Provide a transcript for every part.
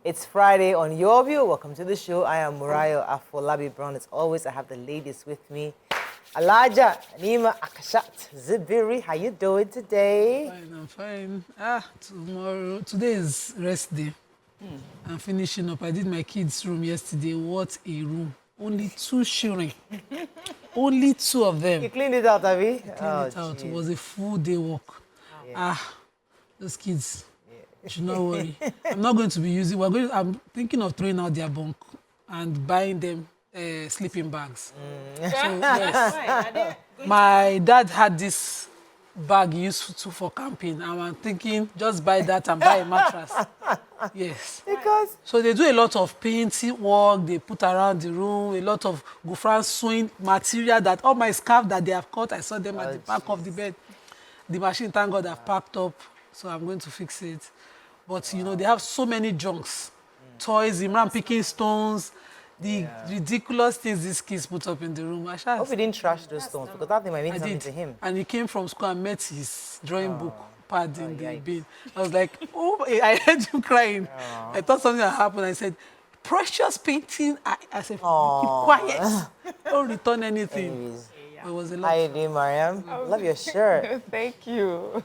It's Friday on Your View. Welcome to the show. I am Murayo Afolabi Brown. As always, I have the ladies with me. Alaja, Nima, Akashat, Zibiri. How you doing today? I'm fine. Today is rest day. I'm finishing up. I did my kids' room yesterday. What a room. Only 2 children. Only 2 of them. You cleaned it out, Abby? Cleaned it out. Geez. It was a full day work. Yeah. Those kids. You should not worry. I'm not going to be using. I'm thinking of throwing out their bunk and buying them sleeping bags. So yes, my dad had this bag used for camping, and I'm thinking just buy that and buy a mattress. Yes. Because so they do a lot of painting work. They put around the room a lot of Gufran sewing material. That all my scarf that they have cut, I saw them at the back of the bed. The machine, thank God, I've packed up, so I'm going to fix it. But you know, they have so many junks, toys, Imran picking stones, the ridiculous things these kids put up in the room. I hope he didn't trash those stones, because that thing might mean something to him. And he came from school and met his drawing book pad in the bin. I was like, oh, I heard you crying. I thought something had happened. I said, precious painting. I said, keep quiet. Don't return anything. Anyways. It was a lot. Hi, Mariam. Love your shirt. Thank you.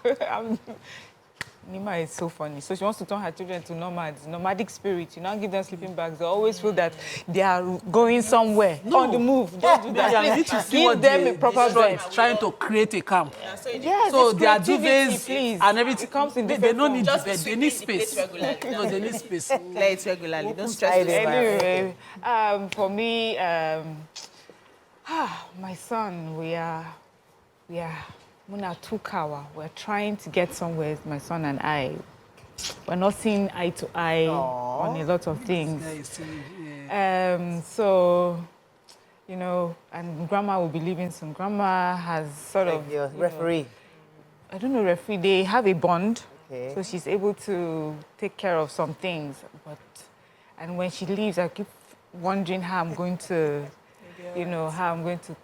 Nima is so funny. So she wants to turn her children to nomads, nomadic spirit. You now give them sleeping bags. They always feel that they are going somewhere on the move. Don't do that. You need to see give what them a proper bed. Trying to create a camp. Yeah, so they are duvets and everything. It comes in they don't need the bed. They need space. No, they need space. Clear it regularly. Don't stress it. Anyway, for me, my son, we are Muna Tukawa. We're trying to get somewhere, my son and I. We're not seeing eye to eye on a lot of things. So, you know, and Grandma will be leaving soon. Grandma has sort of... Your referee. I don't know, referee. They have a bond. Okay. So she's able to take care of some things. And when she leaves, I keep wondering how I'm going to, you know, how I'm going to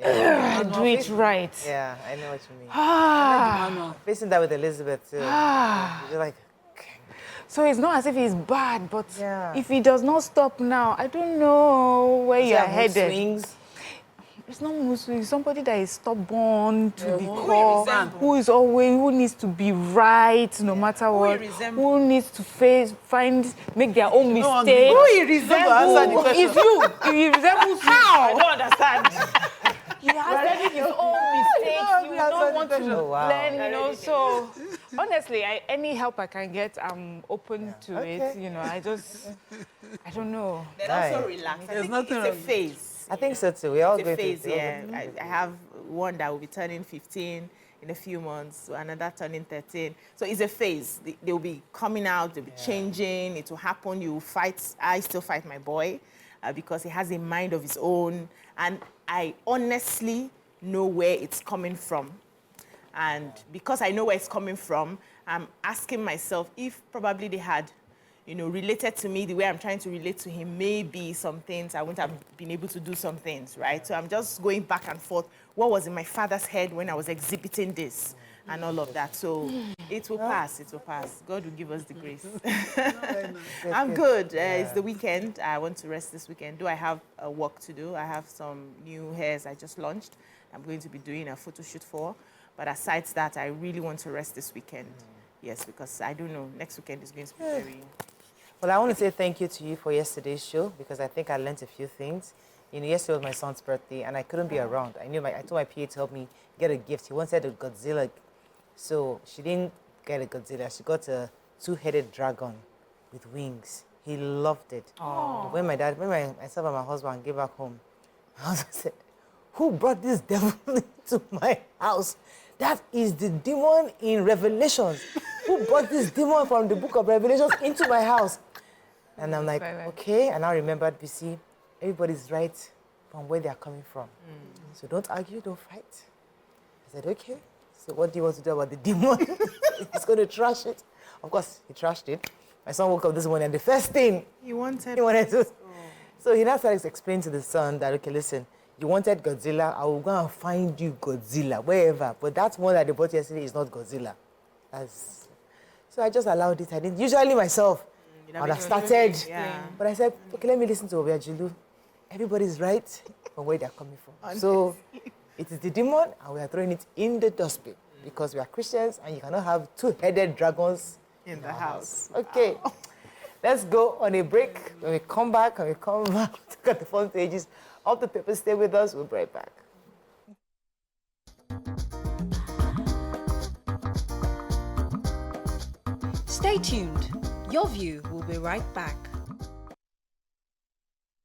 do it right. Yeah, I know what you mean. Facing that with Elizabeth too. You're like, okay. So it's not as if he's bad, but if he does not stop now, I don't know where you're headed. Swings? It's not mood swings. Somebody that is stubborn to the core, who needs to be right no matter what, who needs to make their own mistakes. Who he resembles? It's you. If he resembles you, I don't understand. He has his own mistakes. You don't want to learn, you know. So, honestly, any help I can get, I'm open to it. You know, I don't know. Then also relax. There's nothing. It's a phase. I think so too. We all go through it. I have one that will be turning 15 in a few months, another turning 13. So it's a phase. They will be coming out. They'll be changing. It will happen. You will fight. I still fight my boy because he has a mind of his own, and I honestly know where it's coming from. And because I know where it's coming from, I'm asking myself if probably they had, you know, related to me the way I'm trying to relate to him, maybe some things I wouldn't have been able to do some things, right? So I'm just going back and forth. What was in my father's head when I was exhibiting this and all of that? So it will pass, it will pass. God will give us the grace. I'm good. It's the weekend. I want to rest this weekend. Do I have work to do? I have some new hairs I just launched. I'm going to be doing a photo shoot for. But aside that, I really want to rest this weekend. Yes, because I don't know. Next weekend is going to be very... Well, I want to say thank you to you for yesterday's show, because I think I learned a few things. You know, yesterday was my son's birthday, and I couldn't be around. I told my PA to help me get a gift. He wanted a Godzilla. So she didn't get a Godzilla. She got a 2-headed dragon with wings. He loved it. When myself and my husband came back home, my husband said, "Who brought this devil into my house? That is the demon in Revelations. Who brought this demon from the book of Revelations into my house?" And I'm like, okay. And I remembered, BC, everybody's right from where they are coming from. So don't argue, don't fight. I said, okay. So what do you want to do about the demon? He's going to trash it. Of course, he trashed it. My son woke up this morning, and the first thing he wanted to... So he now started to explain to the son that, okay, listen, you wanted Godzilla, I will go and find you Godzilla, wherever. But that one that they bought yesterday is not Godzilla. So I just allowed it. I didn't. Usually myself, I would have started. Yeah. But I said, okay, let me listen to Obiajulu. Everybody's right from where they're coming from. So it is the demon, and we are throwing it in the dustbin because we are Christians, and you cannot have two-headed dragons In the house. Okay, let's go on a break. When we come back, look at the front pages of the paper. Stay with us. We'll be right back. Stay tuned. Your View will be right back.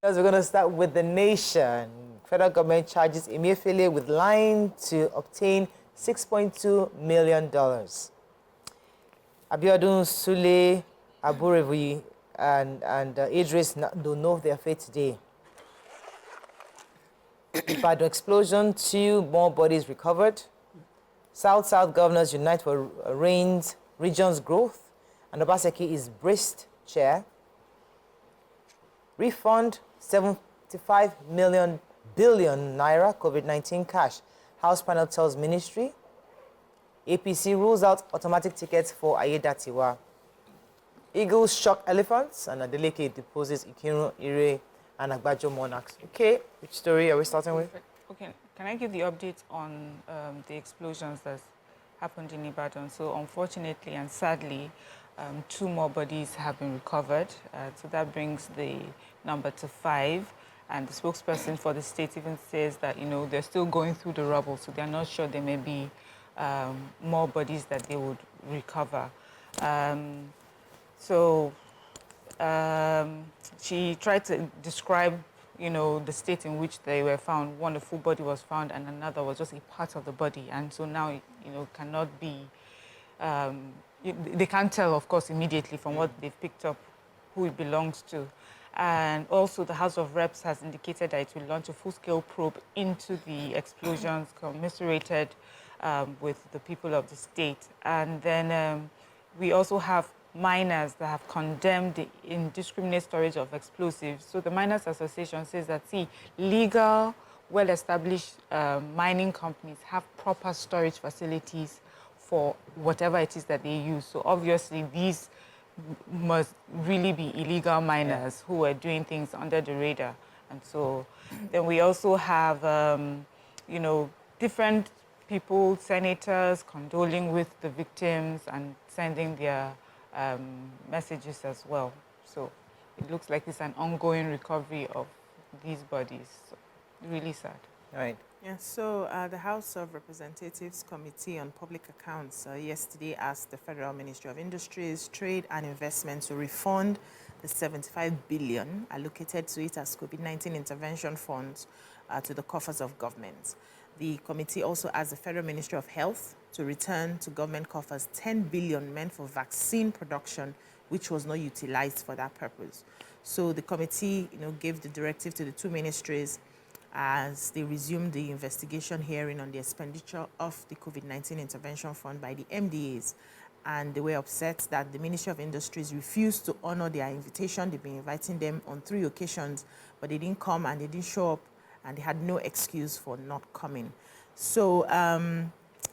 We're going to start with the nation. Federal government charges Emefiele with lying to obtain $6.2 million. Abiodun, Sule, Aburevi, and Idris don't know their fate today. Ibadan explosion, 2 more bodies recovered. South-South governors unite for region's growth. And Obaseki is braced chair. Refund 75 billion naira COVID-19 cash. House panel tells ministry. APC rules out automatic tickets for Ayedatiwa. Eagles shock elephants, and Adeleke deposes Ikirun, Ire, and Agbajo monarchs. Okay, which story are we starting with? Okay, can I give the update on the explosions that happened in Ibadan? So unfortunately and sadly, 2 more bodies have been recovered. So that brings the number to 5. And the spokesperson for the state even says that, they're still going through the rubble, so they're not sure there may be more bodies that they would recover. She tried to describe, the state in which they were found. One, the full body was found, and another was just a part of the body. And so now, cannot be, they can't tell, of course, immediately from what they've picked up who it belongs to. And also the House of Reps has indicated that it will launch a full-scale probe into the explosions commiserated with the people of the state. And then we also have miners that have condemned the indiscriminate storage of explosives. So the Miners Association says that, legal, well-established mining companies have proper storage facilities for whatever it is that they use. So obviously these must really be illegal miners who are doing things under the radar. And so then we also have, different people, senators, condoling with the victims and sending their messages as well. So it looks like it's an ongoing recovery of these bodies. So really sad. All right. Yeah, so the House of Representatives Committee on Public Accounts yesterday asked the Federal Ministry of Industries, Trade and Investment to refund the 75 billion allocated to it as COVID-19 intervention funds to the coffers of government. The committee also asked the Federal Ministry of Health to return to government coffers 10 billion meant for vaccine production, which was not utilized for that purpose. So the committee, gave the directive to the 2 ministries as they resumed the investigation hearing on the expenditure of the COVID-19 intervention fund by the MDAs. And they were upset that the Ministry of Industries refused to honor their invitation. They've been inviting them on 3 occasions, but they didn't come and they didn't show up, and they had no excuse for not coming. So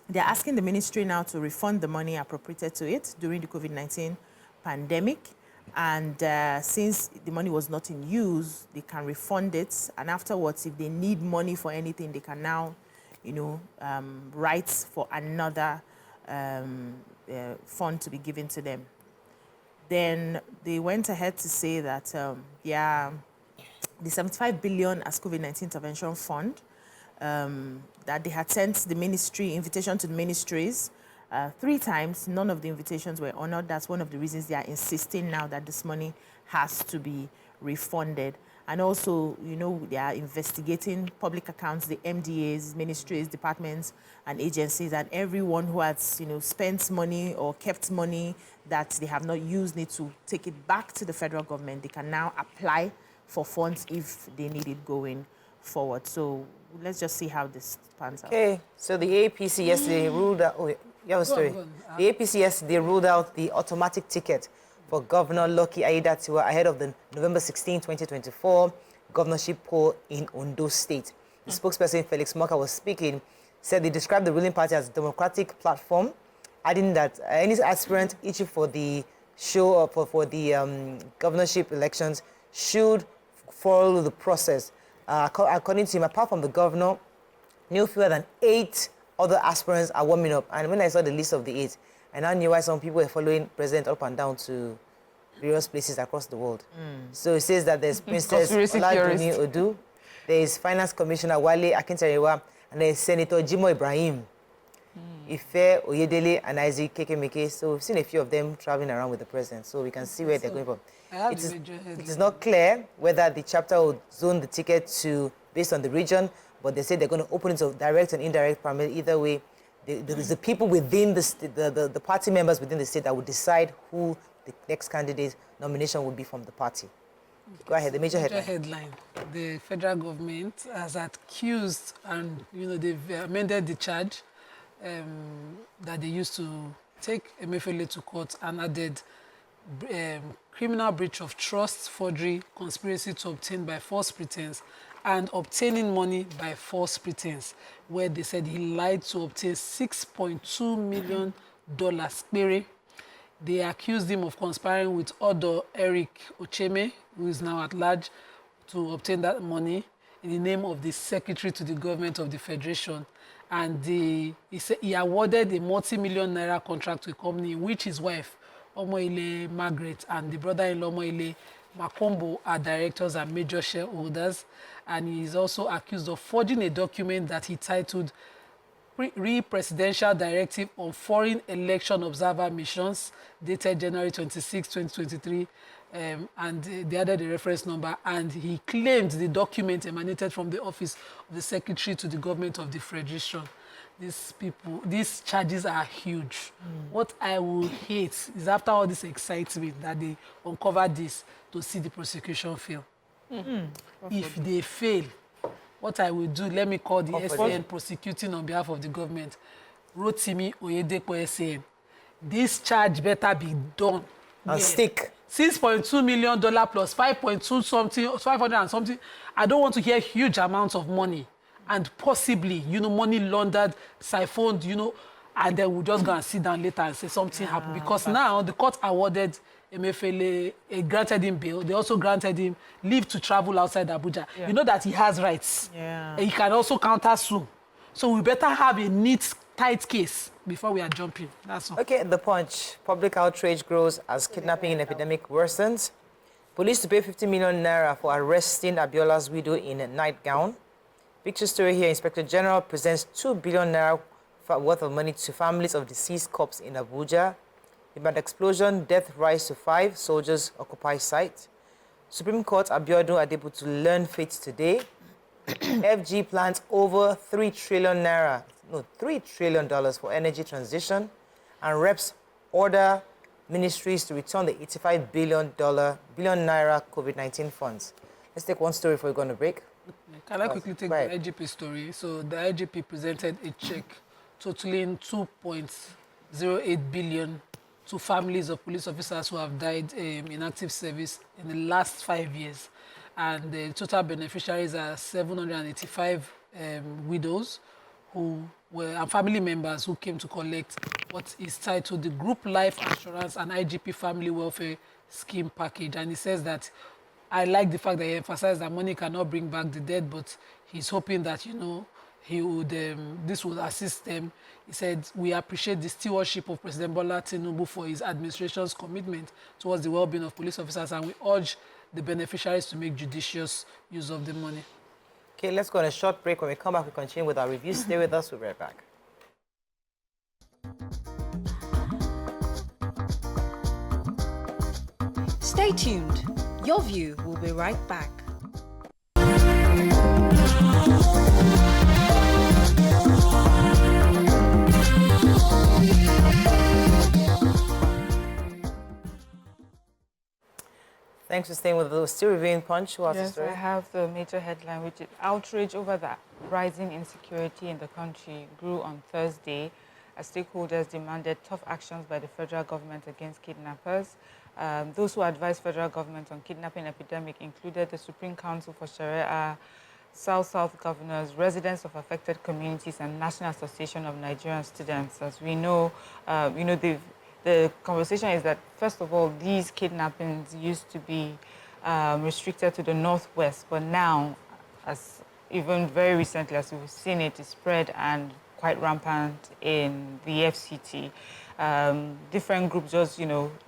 they're asking the ministry now to refund the money appropriated to it during the COVID-19 pandemic. And since the money was not in use, they can refund it. And afterwards, if they need money for anything, they can now, write for another fund to be given to them. Then they went ahead to say that the 75 billion as COVID-19 intervention fund, that they had sent the ministry, invitation to the ministries 3 times. None of the invitations were honored. That's one of the reasons they are insisting now that this money has to be refunded. And also, they are investigating public accounts, the MDAs, ministries, departments, and agencies, and everyone who has, spent money or kept money that they have not used need to take it back to the federal government. They can now apply for funds if they need it going forward. So let's just see how this pans out. Okay, so the APC yesterday ruled out, The APC yesterday ruled out the automatic ticket for Governor Lucky Aiyedatiwa ahead of the November 16, 2024 governorship poll in Ondo State. The spokesperson, Felix Moka, was speaking, said they described the ruling party as a democratic platform, adding that any aspirant itching for the show up for the governorship elections should follow the process. According to him, apart from the governor, no fewer than 8 other aspirants are warming up. And when I saw the list of the 8, I now knew why some people were following President up and down to various places across the world. So it says that there's Princess Oladuni Odu, there is Finance Commissioner Wale Akintarewa, and there is Senator Jimo Ibrahim, Ife Oyedele, and Isaac Kekemeke. So we've seen a few of them traveling around with the president, so we can see where they're going from. It is not clear whether the chapter will zone the ticket to based on the region, but they say they're going to open it to direct and indirect primary. Either way, there's the people within the party members within the state that will decide who the next candidate nomination will be from the party. Go ahead, the major headline. The federal government has accused, and they've amended the charge that they used to take Emefiele to court and added criminal breach of trust, forgery, conspiracy to obtain by false pretense, and obtaining money by false pretense, where they said he lied to obtain $6.2 million. They accused him of conspiring with Ondo Eric Ocheme, who is now at large, to obtain that money in the name of the secretary to the government of the federation. And he awarded a multi-million naira contract to a company in which his wife, Omoile Margaret, and the brother-in-law, Omoile Makombo, are directors and major shareholders. And he is also accused of forging a document that he titled Pre-Presidential Directive on Foreign Election Observer Missions, dated January 26, 2023, and they added the reference number, and he claimed the document emanated from the office of the secretary to the government of the federation. These charges are huge. What I would hate is after all this excitement that they uncovered this, to see the prosecution fail. If they fail, what I will do, let me call the SAN prosecuting on behalf of the government, Rotimi Oyedepo SAN. This charge better be done. And stick. $6.2 million plus 5.2 something, 500 and something. I don't want to hear huge amounts of money and possibly, money laundered, siphoned, and then we'll just go and sit down later and say something happened. Because now the court awarded Emefiele, granted him bail. They also granted him leave to travel outside Abuja. Yeah. You know that he has rights. Yeah. He can also counter sue. So we better have a neat, tight case before we are jumping. That's all. Okay, The Punch. Public outrage grows as kidnapping epidemic worsens. Police to pay 50 million naira for arresting Abiola's widow in a nightgown. Picture story here. Inspector General presents 2 billion naira worth of money to families of deceased cops in Abuja. Ibadan explosion, death rise to 5, soldiers occupy site. Supreme Court Abiodun Adebu to learn fate today. FG plans over $3 trillion for energy transition. And reps order ministries to return the $85 billion COVID-19 funds. Let's take one story before we go on a break. Can I quickly take the IGP story? So the IGP presented a check totaling 2.08 billion to families of police officers who have died in active service in the last 5 years. And the total beneficiaries are 785 widows and family members who came to collect what is titled the Group Life Insurance and IGP Family Welfare Scheme Package. And he says that, I like the fact that he emphasized that money cannot bring back the dead, but he's hoping that, this will assist them. He said, we appreciate the stewardship of President Bola Tinubu for his administration's commitment towards the well-being of police officers, and we urge the beneficiaries to make judicious use of the money. Okay, let's go on a short break. When we come back, we continue with our review. Stay with us. We'll be right back. Stay tuned. Your View will be right back. Thanks for staying with us. Still reviewing Punch. What's the story? I have the major headline, which is outrage over the rising insecurity in the country grew on Thursday as stakeholders demanded tough actions by the federal government against kidnappers. Those who advised federal government on kidnapping epidemic included the Supreme Council for Sharia, South governors, residents of affected communities, and National Association of Nigerian Students. As we know, the conversation is that, first of all, these kidnappings used to be restricted to the northwest, but now, as even very recently, as we've seen it, is spread and quite rampant in the FCT. Different groups just,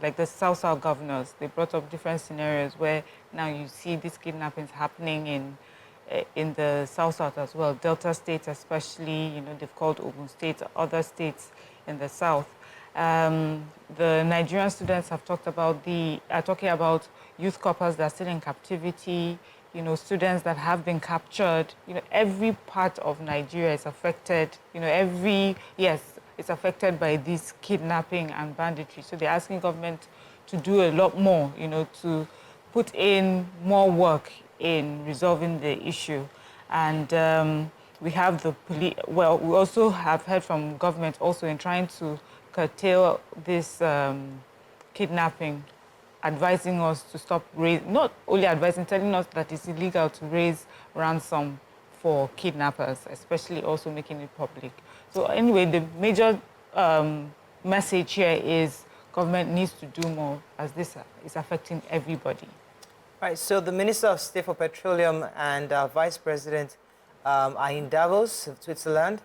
like the South governors, they brought up different scenarios where now you see these kidnappings happening in the South as well. Delta states especially, they've called Ogun State, other states in the South. The Nigerian students have talked about are talking about youth couples that are still in captivity, students that have been captured. Every part of Nigeria is affected. It's affected by this kidnapping and banditry. So they're asking government to do a lot more, to put in more work in resolving the issue. And we have the police. Well, we also have heard from government also in trying to curtail this kidnapping, advising us to stop not only advising, telling us that it's illegal to raise ransom for kidnappers, especially also making it public. So anyway, the major message here is government needs to do more, as this is affecting everybody. Right, so the Minister of State for Petroleum and Vice President are in Davos, Switzerland,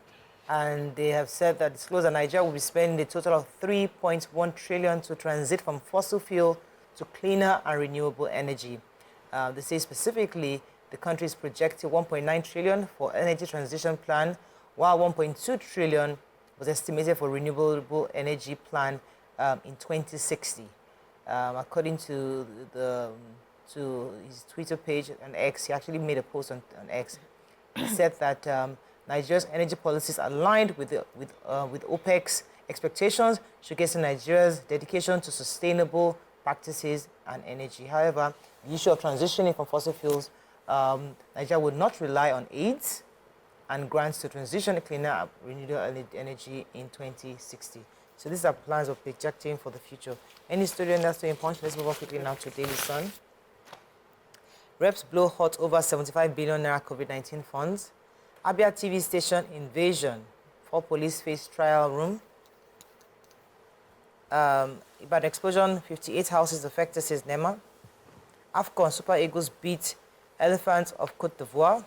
and they have said that disclosed that Nigeria will be spending a total of 3.1 trillion to transit from fossil fuel to cleaner and renewable energy. They say specifically the country is projecting 1.9 trillion for energy transition plan, while 1.2 trillion was estimated for renewable energy plan in 2060. According to his Twitter page on X, he actually made a post on X. He said that Nigeria's energy policies aligned with OPEC's expectations, showcasing Nigeria's dedication to sustainable practices and energy. However, the issue of transitioning from fossil fuels, Nigeria would not rely on aids and grants to transition to cleaner renewable energy in 2060. So these are plans of projecting for the future. Any student that's doing punch? Let's move on quickly now to Daily Sun. Reps blow hot over 75 billion naira COVID-19 funds. Abia TV station invasion. 4 police face trial room. Ibadan explosion, 58 houses affected, says NEMA. AFCON Super Eagles beat Elephants of Cote d'Ivoire.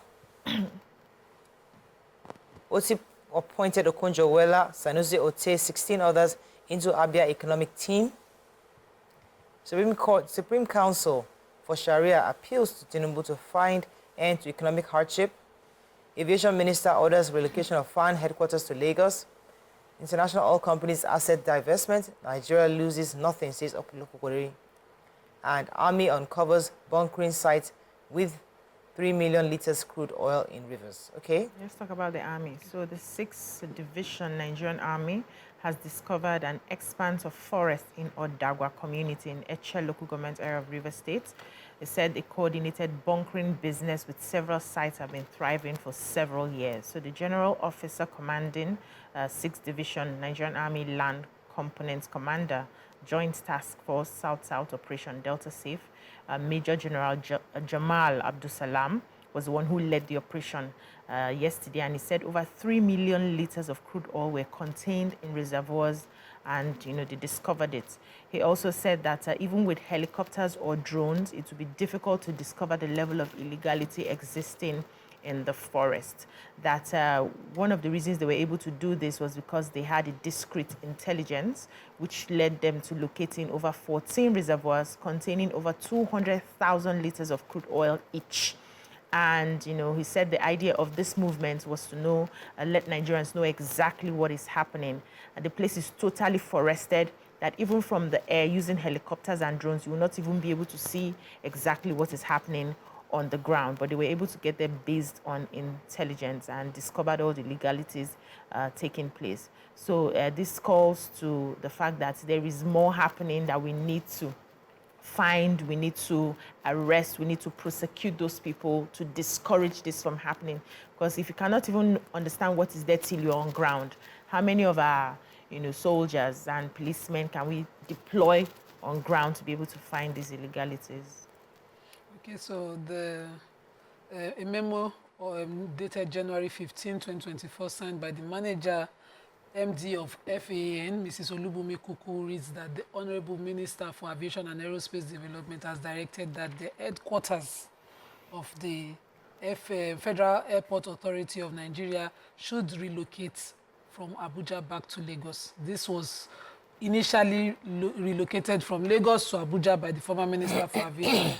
OT appointed Okonjo-Iweala, Sanusi Ote, 16 others into Abia economic team. Supreme Council for Sharia appeals to Tinubu to find end to economic hardship. Aviation Minister orders relocation of FAAN headquarters to Lagos. International oil companies asset divestment. Nigeria loses nothing, says Okulokokori. And Army uncovers bunkering site with 3 million liters crude oil in rivers. Okay? Let's talk about the Army. So the 6th Division Nigerian Army has discovered an expanse of forest in Odagwa community in Eche local government area of Rivers State. They said a coordinated bunkering business with several sites have been thriving for several years. So the General Officer Commanding 6th Division Nigerian Army Land Components Commander, Joint Task Force South-South Operation Delta Safe, Major General Jamal Abdusalam was the one who led the operation yesterday, and he said over 3 million liters of crude oil were contained in reservoirs, and they discovered it. He also said that even with helicopters or drones, it would be difficult to discover the level of illegality existing in the forest. That one of the reasons they were able to do this was because they had a discrete intelligence, which led them to locating over 14 reservoirs containing over 200,000 liters of crude oil each. And, he said the idea of this movement was to let Nigerians know exactly what is happening. The place is totally forested, that even from the air, using helicopters and drones, you will not even be able to see exactly what is happening on the ground. But they were able to get them based on intelligence and discovered all the legalities taking place. So this calls to the fact that there is more happening, that we need to find, we need to arrest, we need to prosecute those people to discourage this from happening. Because if you cannot even understand what is there till you're on ground, how many of our soldiers and policemen can we deploy on ground to be able to find these illegalities? Okay, so a memo dated January 15, 2024, signed by the manager MD of FAAN, Mrs. Olubumi Kuku, reads that the Honorable Minister for Aviation and Aerospace Development has directed that the headquarters of the Federal Airport Authority of Nigeria should relocate from Abuja back to Lagos. This was initially relocated from Lagos to Abuja by the former Minister for Aviation.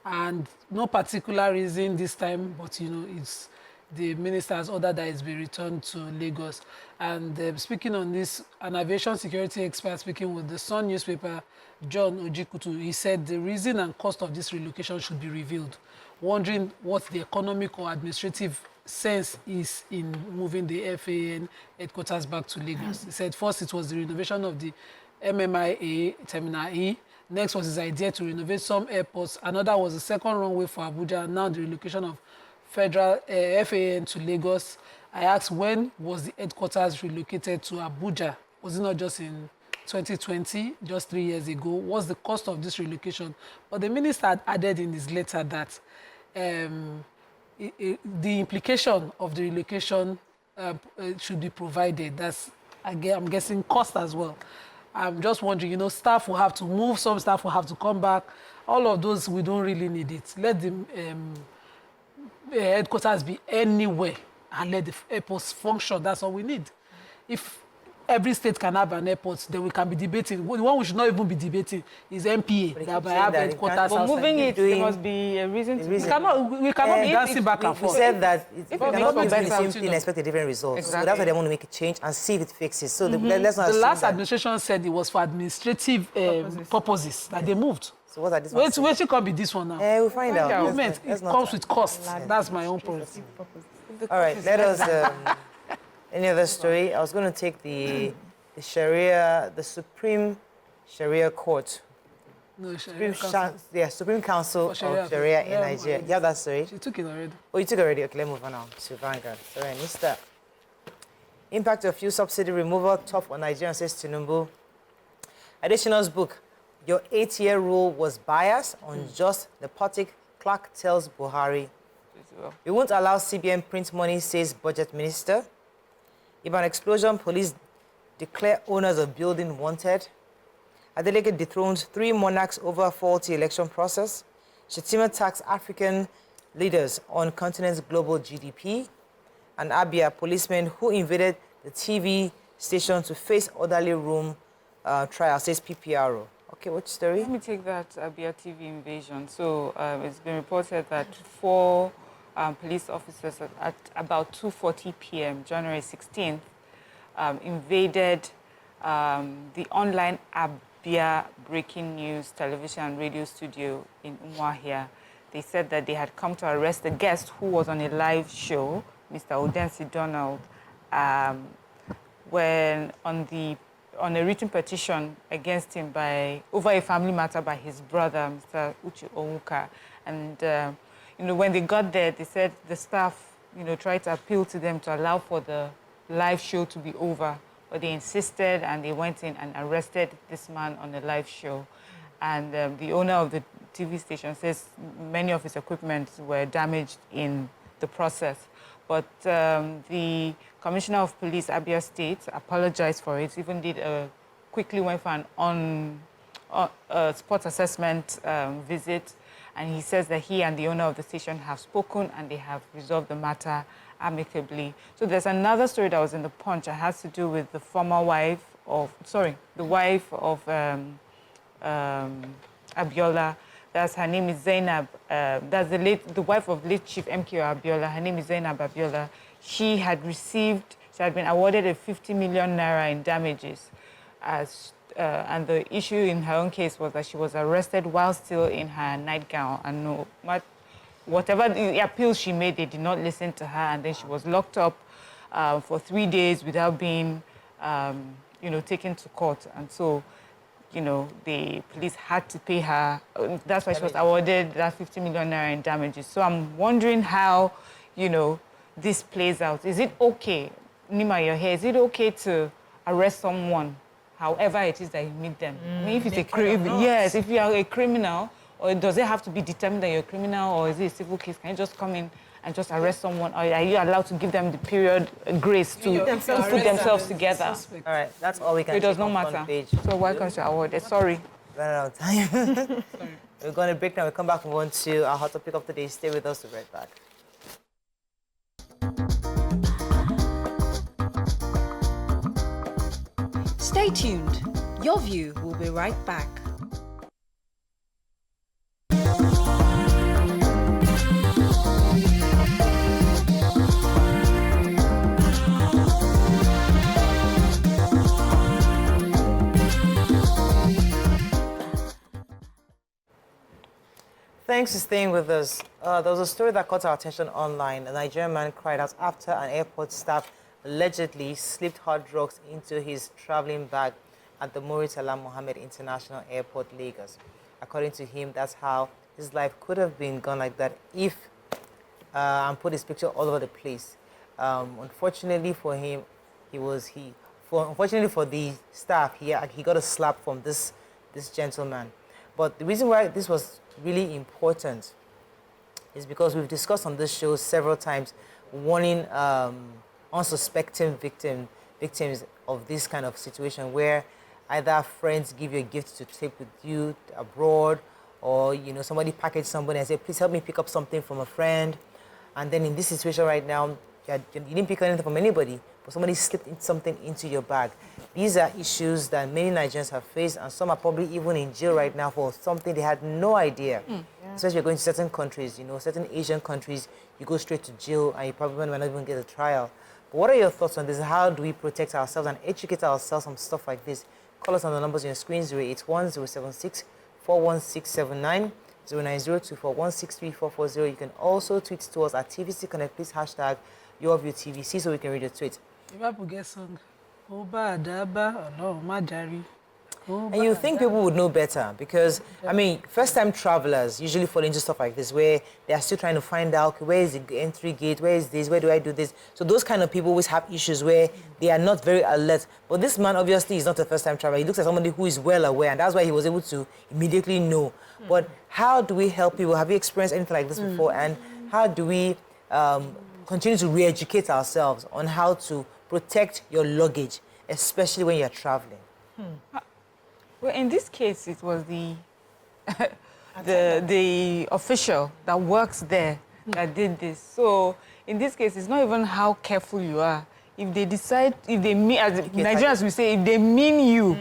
And no particular reason this time, but it's the minister has ordered that it's be returned to Lagos. And speaking on this, an aviation security expert speaking with the Sun newspaper, John Ojikutu, he said the reason and cost of this relocation should be revealed, wondering what the economic or administrative sense is in moving the FAAN headquarters back to Lagos. He said first it was the renovation of the MMIA Terminal E. Next was his idea to renovate some airports. Another was the second runway for Abuja. Now the relocation of Federal FAAN to Lagos. I asked when was the headquarters relocated to Abuja? Was it not just in 2020, just 3 years ago? What's the cost of this relocation? But the minister had added in his letter that the implication of the relocation should be provided. That's, again, I'm guessing, cost as well. I'm just wondering, staff will have to move, some staff will have to come back. All of those, we don't really need it. Let the headquarters be anywhere and let the airports function. That's all we need. If every state can have an airport, then we can be debating. The one we should not even be debating is MPA, that might have headquarters. But moving it, there must be a reason to. We cannot be dancing back and forth. We said that If we it cannot becomes do the same better, thing and expect a different result. Exactly. So that's why they want to make a change and see if it fixes. So let's not The assume last that. administration said it was for administrative purposes that they moved. So what are these Wait, it can't be this one now. We'll find out. Movement, Let's it not comes try. with costs. That's my own point. All right, let us. Any other story? I was going to take the Sharia, the Supreme Sharia Court. No, Supreme Council For Sharia. of Sharia in Yeah, Nigeria. You have that story? She took it already. Oh, you took it already? Okay, let's move on now to Vanguard. Sorry, I missed that. Impact of fuel subsidy removal tough on Nigerian, says Tinubu. Additional's book, Your 8-year rule was biased, unjust, nepotic. Clark tells Buhari. We won't allow CBN print money, says Budget Minister. Ibadan explosion, police declare owners of building wanted. Adeleke dethrones 3 monarchs over faulty election process. Shettima tax African leaders on continent's global GDP. And Abia, policemen who invaded the TV station to face orderly room trial, says PPRO. Okay, which story? Let me take that Abia TV invasion. So it's been reported that 4 police officers at about 2:40 p.m., January 16th, invaded the online Abia breaking news television and radio studio in Umuahia. They said that they had come to arrest a guest who was on a live show, Mr. Odensi Donald, when on a written petition against him over a family matter by his brother, Mr. Uche Onwuka. And when they got there, they said the staff, tried to appeal to them to allow for the live show to be over. But they insisted, and they went in and arrested this man on the live show. And the owner of the TV station says many of his equipment were damaged in the process. But the Commissioner of Police, Abia State, apologized for it, even quickly went for an sports assessment visit. And he says that he and the owner of the station have spoken and they have resolved the matter amicably. So there's another story that was in the Punch that has to do with the wife of Abiola. Her name is Zainab. That's the wife of late Chief MKO Abiola. Her name is Zainab Abiola. She had been awarded a 50 million naira in damages. And the issue in her own case was that she was arrested while still in her nightgown. And whatever the appeals she made, they did not listen to her. And then she was locked up for 3 days without being, taken to court. And so, the police had to pay her. That's why she was awarded that 50 million naira in damages. So I'm wondering how, this plays out. Is it okay, Nima, you're here, is it okay to arrest someone, however it is that you meet them? I mean, if it's if you are a criminal, or does it have to be determined that you're a criminal, or is it a civil case? Can you just come in and just arrest someone? Or are you allowed to give them the period grace to put themselves together? All right, that's all we can. It does not matter. matter. So why can't you award it? Sorry. Ran out of time. We're going to break now. We'll come back and move on to our hot topic of the day. Stay with us. We'll be right back. Stay tuned. Your View will be right back. Thanks for staying with us. There was a story that caught our attention online. A Nigerian man cried out after an airport staff allegedly slipped hard drugs into his traveling bag at the Muritala Mohammed International Airport, Lagos. According to him, that's how his life could have been gone like that if and put his picture all over the place. Unfortunately for him, unfortunately for the staff, he got a slap from this gentleman. But the reason why this was really important is because we've discussed on this show several times warning unsuspecting victims of this kind of situation where either friends give you a gift to take with you abroad, or somebody package somebody and say, please help me pick up something from a friend. And then in this situation right now, you didn't pick anything from anybody, but somebody slipped something into your bag. These are issues that many Nigerians have faced, and some are probably even in jail right now for something they had no idea. Especially if you're going to certain countries, certain Asian countries, you go straight to jail and you probably might not even get a trial. But what are your thoughts on this? How do we protect ourselves and educate ourselves on stuff like this? Call us on the numbers on your screen, 081-076-41679, 090-24163440. You can also tweet to us at TVC Connect. Please hashtag YourViewTVC so we can read your tweet. And you think people would know better because, first-time travelers usually fall into stuff like this where they are still trying to find out, okay, where is the entry gate, where is this, where do I do this? So those kind of people always have issues where they are not very alert. But this man obviously is not a first-time traveler. He looks like somebody who is well aware, and that's why he was able to immediately know. But how do we help people? Have you experienced anything like this before? And how do we continue to re-educate ourselves on how to protect your luggage, especially when you're traveling? Well, in this case, it was the official that works there that did this. So in this case, it's not even how careful you are. If they decide, if they mean, as Nigerians we say, if they mean you,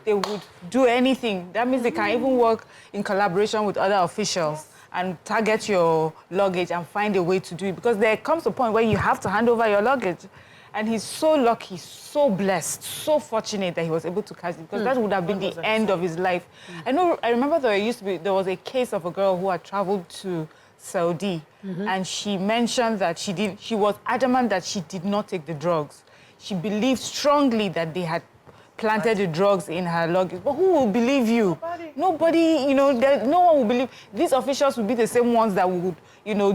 they would do anything. That means they can even work in collaboration with other officials and target your luggage and find a way to do it. Because there comes a point where you have to hand over your luggage. And he's so lucky, so blessed, so fortunate that he was able to catch it, because that would have been the end of his life. I remember there was a case of a girl who had traveled to Saudi, and she mentioned that she was adamant that she did not take the drugs. She believed strongly that they had planted the drugs in her luggage. But who will believe you? Nobody, no one will believe. These officials will be the same ones that would,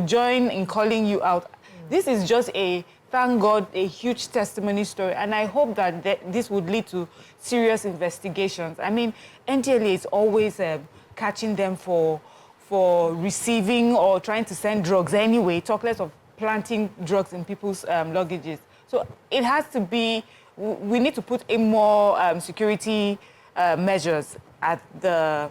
join in calling you out. This is just thank God, a huge testimony story. And I hope that this would lead to serious investigations. NTLA is always catching them for receiving or trying to send drugs anyway, talk less of planting drugs in people's luggages. So it has to be, we need to put in more security measures at the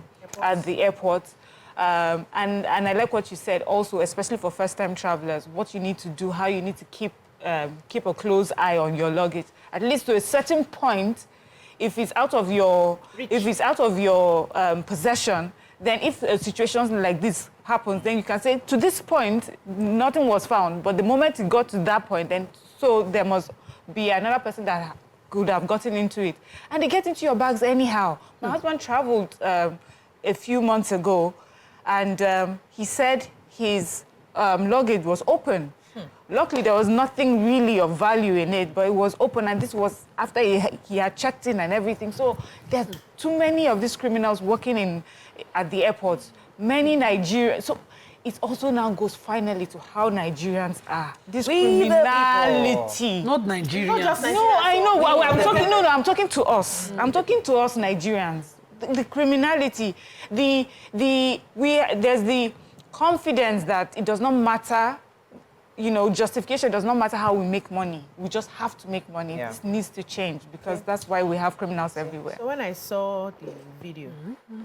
airports. And I like what you said also, especially for first-time travelers, what you need to do, how you need to keep a close eye on your luggage, at least to a certain point. If it's out of your possession, then if a situation like this happens, then you can say, to this point, nothing was found. But the moment it got to that point, then so there must be another person that could have gotten into it. And they get into your bags anyhow. My husband traveled a few months ago, and he said his luggage was open. Luckily, there was nothing really of value in it, but it was open, and this was after he had checked in and everything. So there's too many of these criminals working at the airports. Many Nigerians. So it also now goes finally to how Nigerians are. This criminality. Not Nigerians. Not just Nigerians. No, I know. I'm talking to us. I'm talking to us Nigerians. The criminality. There's the confidence that it does not matter justification does not matter how we make money. We just have to make money. Yeah. This needs to change because that's why we have criminals everywhere. So when I saw the video,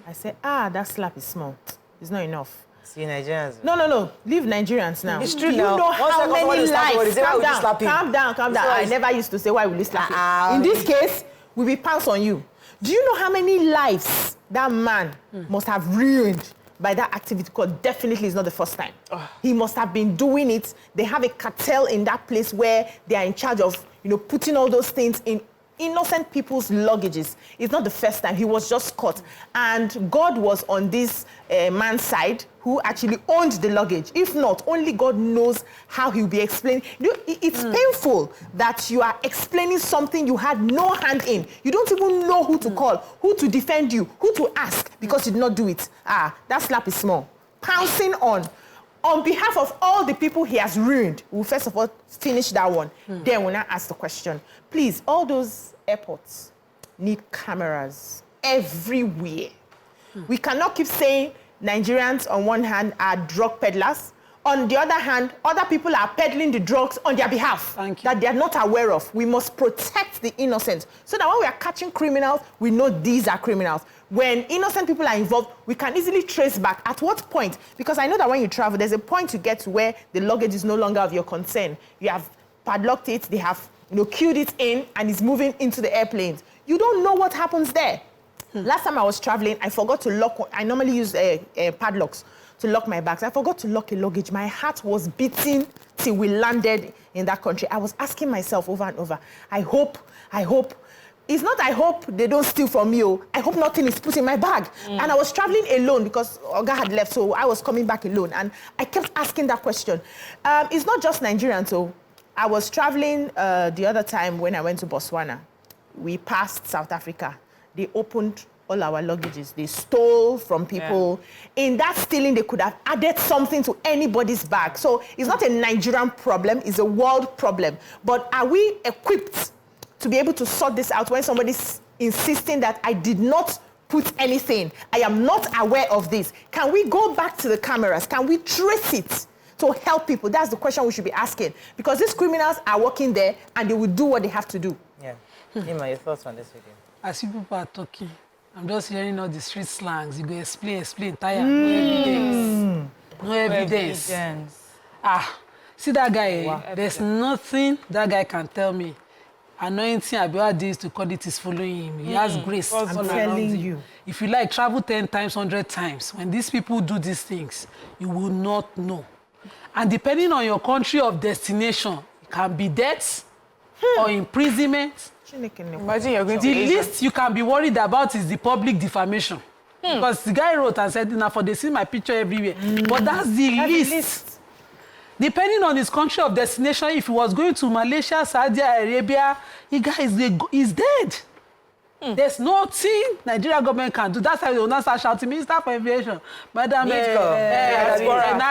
I said, that slap is small. It's not enough. See, Nigerians. No. Leave Nigerians now. It's true Do you now. know Once how I many lives? Calm down. Calm down. I never used to say why will you slap him. In this case, we will pounce on you. Do you know how many lives that man must have ruined by that activity? Because definitely it's not the first time. He must have been doing it. They have a cartel in that place where they are in charge of, putting all those things in innocent people's luggages. It's not the first time. He was just caught. And God was on this man's side who actually owned the luggage. If not, only God knows how he'll be explaining. It's painful that you are explaining something you had no hand in. You don't even know who to call, who to defend you, who to ask because you did not do it. That slap is small. Pouncing on behalf of all the people he has ruined, we'll first of all finish that one. Then we'll now ask the question. Please, all those airports need cameras everywhere. We cannot keep saying Nigerians on one hand are drug peddlers. On the other hand, other people are peddling the drugs on their behalf that they are not aware of. We must protect the innocent so that when we are catching criminals, we know these are criminals. When innocent people are involved, we can easily trace back at what point. Because I know that when you travel, there's a point you get to where the luggage is no longer of your concern. You have padlocked it, they have queued it in, and it's moving into the airplanes. You don't know what happens there. Last time I was traveling, I forgot to lock. I normally use padlocks to lock my bags. I forgot to lock a luggage. My heart was beating till we landed in that country. I was asking myself over and over, I hope. It's not I hope they don't steal from me. I hope nothing is put in my bag. And I was traveling alone because Oga had left, so I was coming back alone. And I kept asking that question. It's not just Nigerians. So I was traveling the other time when I went to Botswana. We passed South Africa. They opened all our luggages. They stole from people. Yeah. In that stealing, they could have added something to anybody's bag. So it's not a Nigerian problem, it's a world problem. But are we equipped to be able to sort this out when somebody's insisting that I did not put anything, I am not aware of this? Can we go back to the cameras? Can we trace it to help people? That's the question we should be asking. Because these criminals are working there and they will do what they have to do. Yeah. Nima, your thoughts on this video? As you people are talking, I'm just hearing all the street slangs. You go explain, tire. No evidence. See that guy? Wow. There's nothing that guy can tell me. Anointing Abiola days to call it is following him. He has grace. I'm telling you. If you like, travel 10 times, 100 times. When these people do these things, you will not know. And depending on your country of destination, it can be death or imprisonment. Imagine you're going to the least you can be worried about is the public defamation. Because the guy wrote and said, now for they see my picture everywhere. But that's the least. Depending on his country of destination, if he was going to Malaysia, Saudi Arabia, the guy is dead. There's nothing Nigeria government can do. That's why they will not start shouting, Minister for Aviation, Madam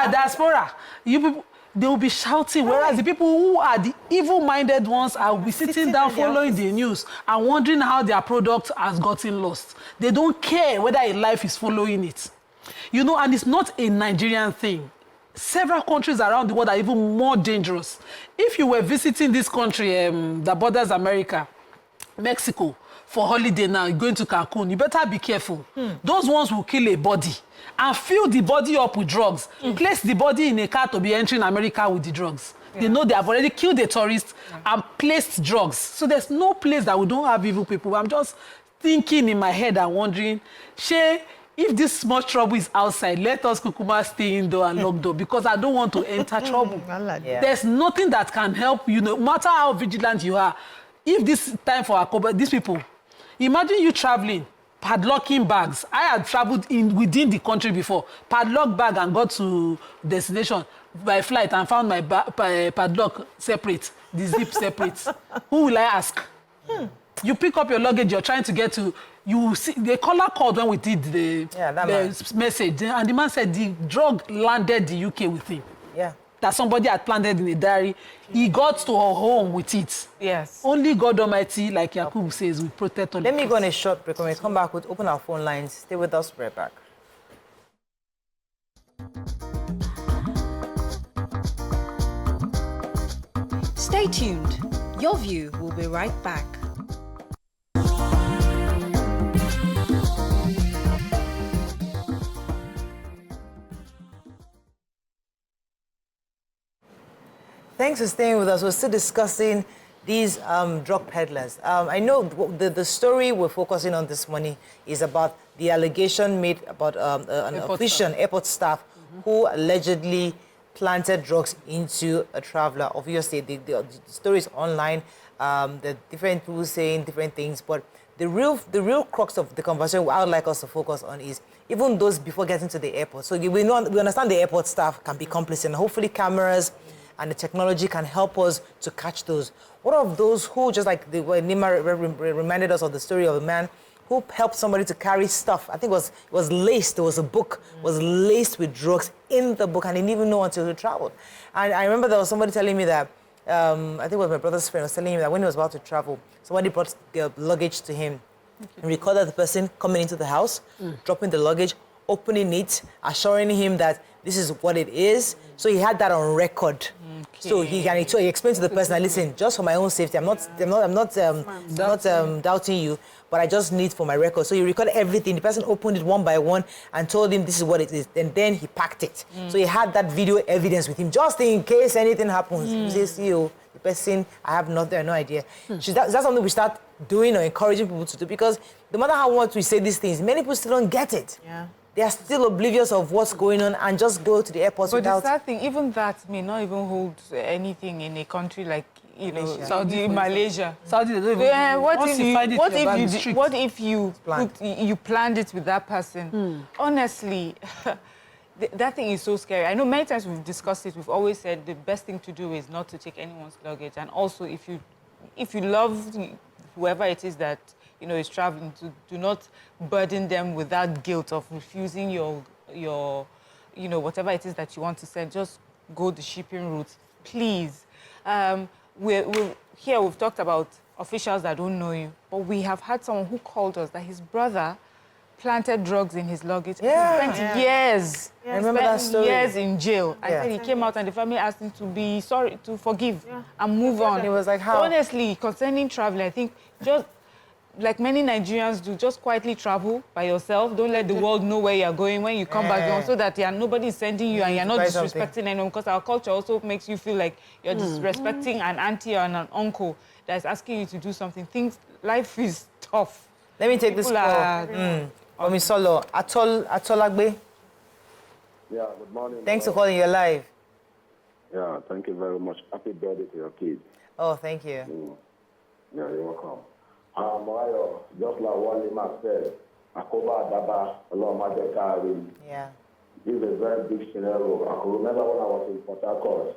Diaspora. You people, they will be shouting, whereas the people who are the evil-minded ones are be sitting down following the news and wondering how their product has gotten lost. They don't care whether a life is following it. And it's not a Nigerian thing. Several countries around the world are even more dangerous. If you were visiting this country that borders America, Mexico, for holiday now, you're going to Cancun, you better be careful. Those ones will kill a body and fill the body up with drugs. Place the body in a car to be entering America with the drugs. They know they have already killed a tourist and placed drugs. So there's no place that we don't have evil people. I'm just thinking in my head and wondering, if this small trouble is outside, let us kukuma stay indoor and lock door because I don't want to enter trouble. There's nothing that can help you, no matter how vigilant you are. If this time for these people, imagine you traveling, padlocking bags. I had traveled within the country before, padlock bag and got to destination by flight and found my padlock separate, the zip separate. Who will I ask? You pick up your luggage, you're trying to get to, you see, the caller called when we did the message, and the man said the drug landed the UK with him. Yeah. That somebody had planted in a diary. He got to her home with it. Yes. Only God Almighty, like Yakub says, will protect all. Let me go on a short break. When we come back, we'll open our phone lines. Stay with us, right back. Stay tuned. Your View will be right back. Thanks for staying with us. We're still discussing these drug peddlers. I know the story we're focusing on this morning is about the allegation made about an airport staff who allegedly planted drugs into a traveler. Obviously, the story is online. The different people saying different things, but the real crux of the conversation I would like us to focus on is even those before getting to the airport. So we understand the airport staff can be complicit, and hopefully cameras and the technology can help us to catch those. What of those who, just like Nima reminded us of the story of a man who helped somebody to carry stuff? I think it was laced. There was a book was laced with drugs in the book, and he didn't even know until he traveled. And I remember there was somebody telling me that I think it was my brother's friend was telling me that when he was about to travel, somebody brought the luggage to him. He recorded the person coming into the house, dropping the luggage, opening it, assuring him that this is what it is. So he had that on record. So he explained to the person, listen, just for my own safety, I'm not doubting you, but I just need for my record. So he recorded everything. The person opened it one by one and told him this is what it is. And then he packed it. So he had that video evidence with him, just in case anything happens. He says, the person, I have no idea. Is that something we start doing or encouraging people to do? Because no matter how much we say these things, many people still don't get it. Yeah. They are still oblivious of what's going on and just go to the airport without... But the sad thing, even that may not even hold anything in a country like, Saudi, Malaysia. Saudi, they don't even... What if you planned it with that person? Honestly, that thing is so scary. I know many times we've discussed it. We've always said the best thing to do is not to take anyone's luggage. And also, if you love whoever it is that is traveling, do not burden them with that guilt of refusing your whatever it is that you want to send. Just go the shipping route, please. We've talked about officials that don't know you, but we have had someone who called us that his brother planted drugs in his luggage. Yeah. He spent years. I remember that story. Years in jail. I said he came out and the family asked him to be sorry, to forgive and move on. He was like, how? Honestly, concerning traveling, I think just like many Nigerians do, just quietly travel by yourself. Don't let the world know where you're going when you come back home, so that nobody is sending you and you're not disrespecting anyone, because our culture also makes you feel like you're disrespecting an auntie or an uncle that's asking you to do something. Life is tough. Let me take this call. Omisolo, Atolagbe. Yeah, good morning. Thanks for calling. You're live. Yeah, thank you very much. Happy birthday to your kids. Oh, thank you. Yeah, you're welcome. Just like what Lima said, Akoba Adaba, Olomajekari. Yeah. This is a very big scenario. I can remember when I was in Port Harcourt,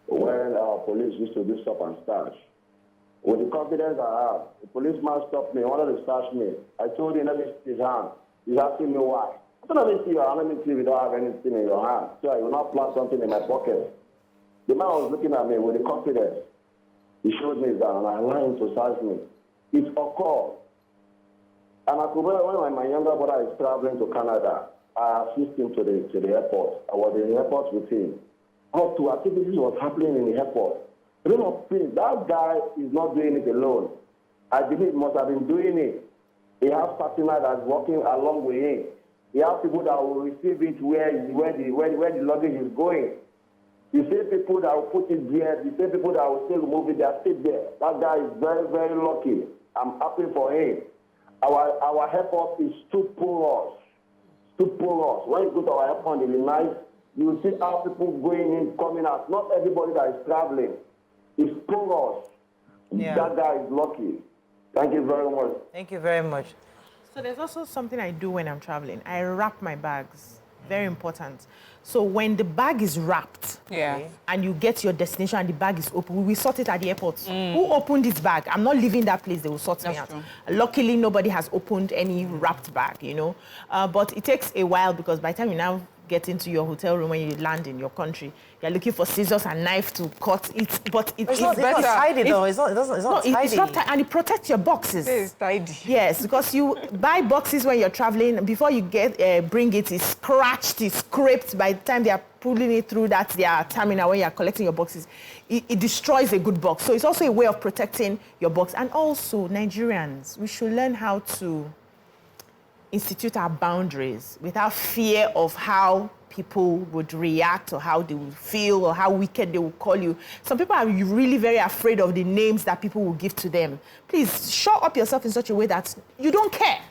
when our police used to do stop and search. With the confidence I have, the policeman stopped me, wanted to search me. I told him, let me see his hand. He's asking me why. I said, let me see your hand, let me see if you don't have anything in your hand. So I will not plant something in my pocket. The man was looking at me with the confidence. He showed me his hand, and I allowed him to search me. It occurred. And I could remember when my younger brother is traveling to Canada, I assist him to the airport. I was in the airport with him. Up to activities was happening in the airport. That guy is not doing it alone. I believe he must have been doing it. He has partner that's working along with him. He has people that will receive it where the luggage is going. The same people that will put it there, the same people that will still remove it, they are still there. That guy is very, very lucky. I'm happy for him. Our airport is too porous. Too porous. When you go to our airport in the night, you will see how people going in, coming out. Not everybody that is traveling. It's porous. Yeah. That guy is lucky. Thank you very much. Thank you very much. So there's also something I do when I'm traveling. I wrap my bags. Very important. So when the bag is wrapped, and you get to your destination and the bag is open, we sort it at the airport. Who opened this bag? I'm not leaving that place. They will sort me out. True. Luckily, nobody has opened any wrapped bag, But it takes a while because by the time you now get into your hotel room when you land in your country. You're looking for scissors and knife to cut it, but it's not tidy though. It's not tidy. It's not tidy, and it protects your boxes. It's tidy. Yes, because you buy boxes when you're traveling. Before you bring it, it's scratched, it's scraped. By the time they are pulling it through their terminal when you're collecting your boxes, it destroys a good box. So it's also a way of protecting your box. And also, Nigerians, we should learn how to institute our boundaries without fear of how people would react or how they would feel or how wicked they will call you. Some people are really very afraid of the names that people will give to them. Please, show up yourself in such a way that you don't care.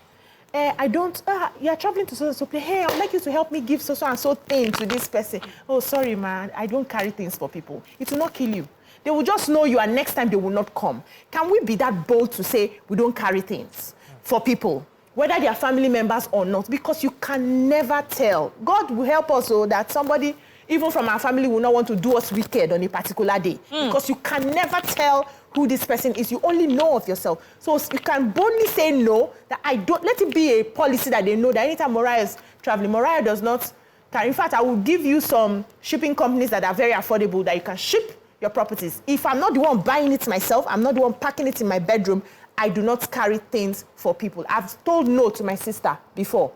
You're traveling to so-and-so place. Hey, I'd like you to help me give so-and-so thing to this person. Oh, sorry, man, I don't carry things for people. It will not kill you. They will just know you, and next time they will not come. Can we be that bold to say we don't carry things for people, whether they are family members or not? Because you can never tell. God will help us so that somebody, even from our family, will not want to do us wicked on a particular day. Because you can never tell who this person is. You only know of yourself. So you can boldly say no, that I don't, let it be a policy that they know that anytime Mariah is traveling, Mariah does not carry. In fact, I will give you some shipping companies that are very affordable that you can ship your properties. If I'm not the one buying it myself, I'm not the one packing it in my bedroom, I do not carry things for people. I've told no to my sister before.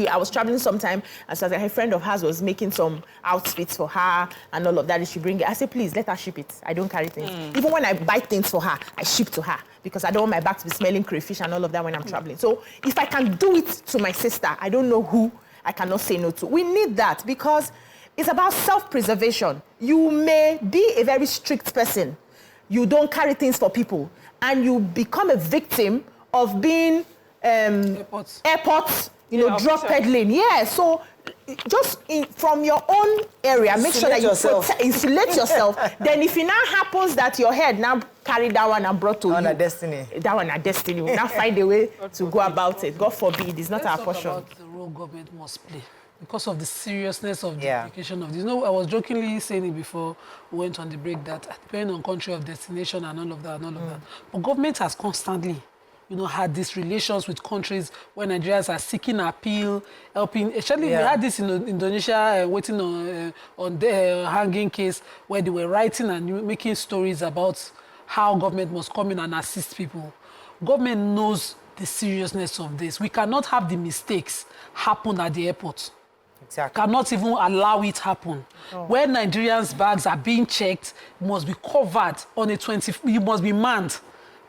I was traveling sometime, and so a friend of hers was making some outfits for her and all of that. She bring it. I said, please, let her ship it. I don't carry things. Even when I buy things for her, I ship to her because I don't want my bag to be smelling crayfish and all of that when I'm traveling. So if I can do it to my sister, I don't know who I cannot say no to. We need that because it's about self-preservation. You may be a very strict person. You don't carry things for people, and you become a victim of being airports, drug peddling. Yeah, so just from your own area, make sure that you insulate yourself. Then if it now happens that your head now carry that one and brought to you. That one a destiny. We now find a way to go about it. God forbid, it's not our portion. Let's talk about the role government must play because of the seriousness of the application of this. You know, I was jokingly saying it before we went on the break that depending on country of destination and all of that. But government has constantly, had these relations with countries where Nigerians are seeking appeal, helping. Actually, we had this in Indonesia, waiting on the hanging case, where they were writing and making stories about how government must come in and assist people. Government knows the seriousness of this. We cannot have the mistakes happen at the airport. Exactly. Cannot even allow it happen. Where Nigerians' bags are being checked, must be covered on you must be manned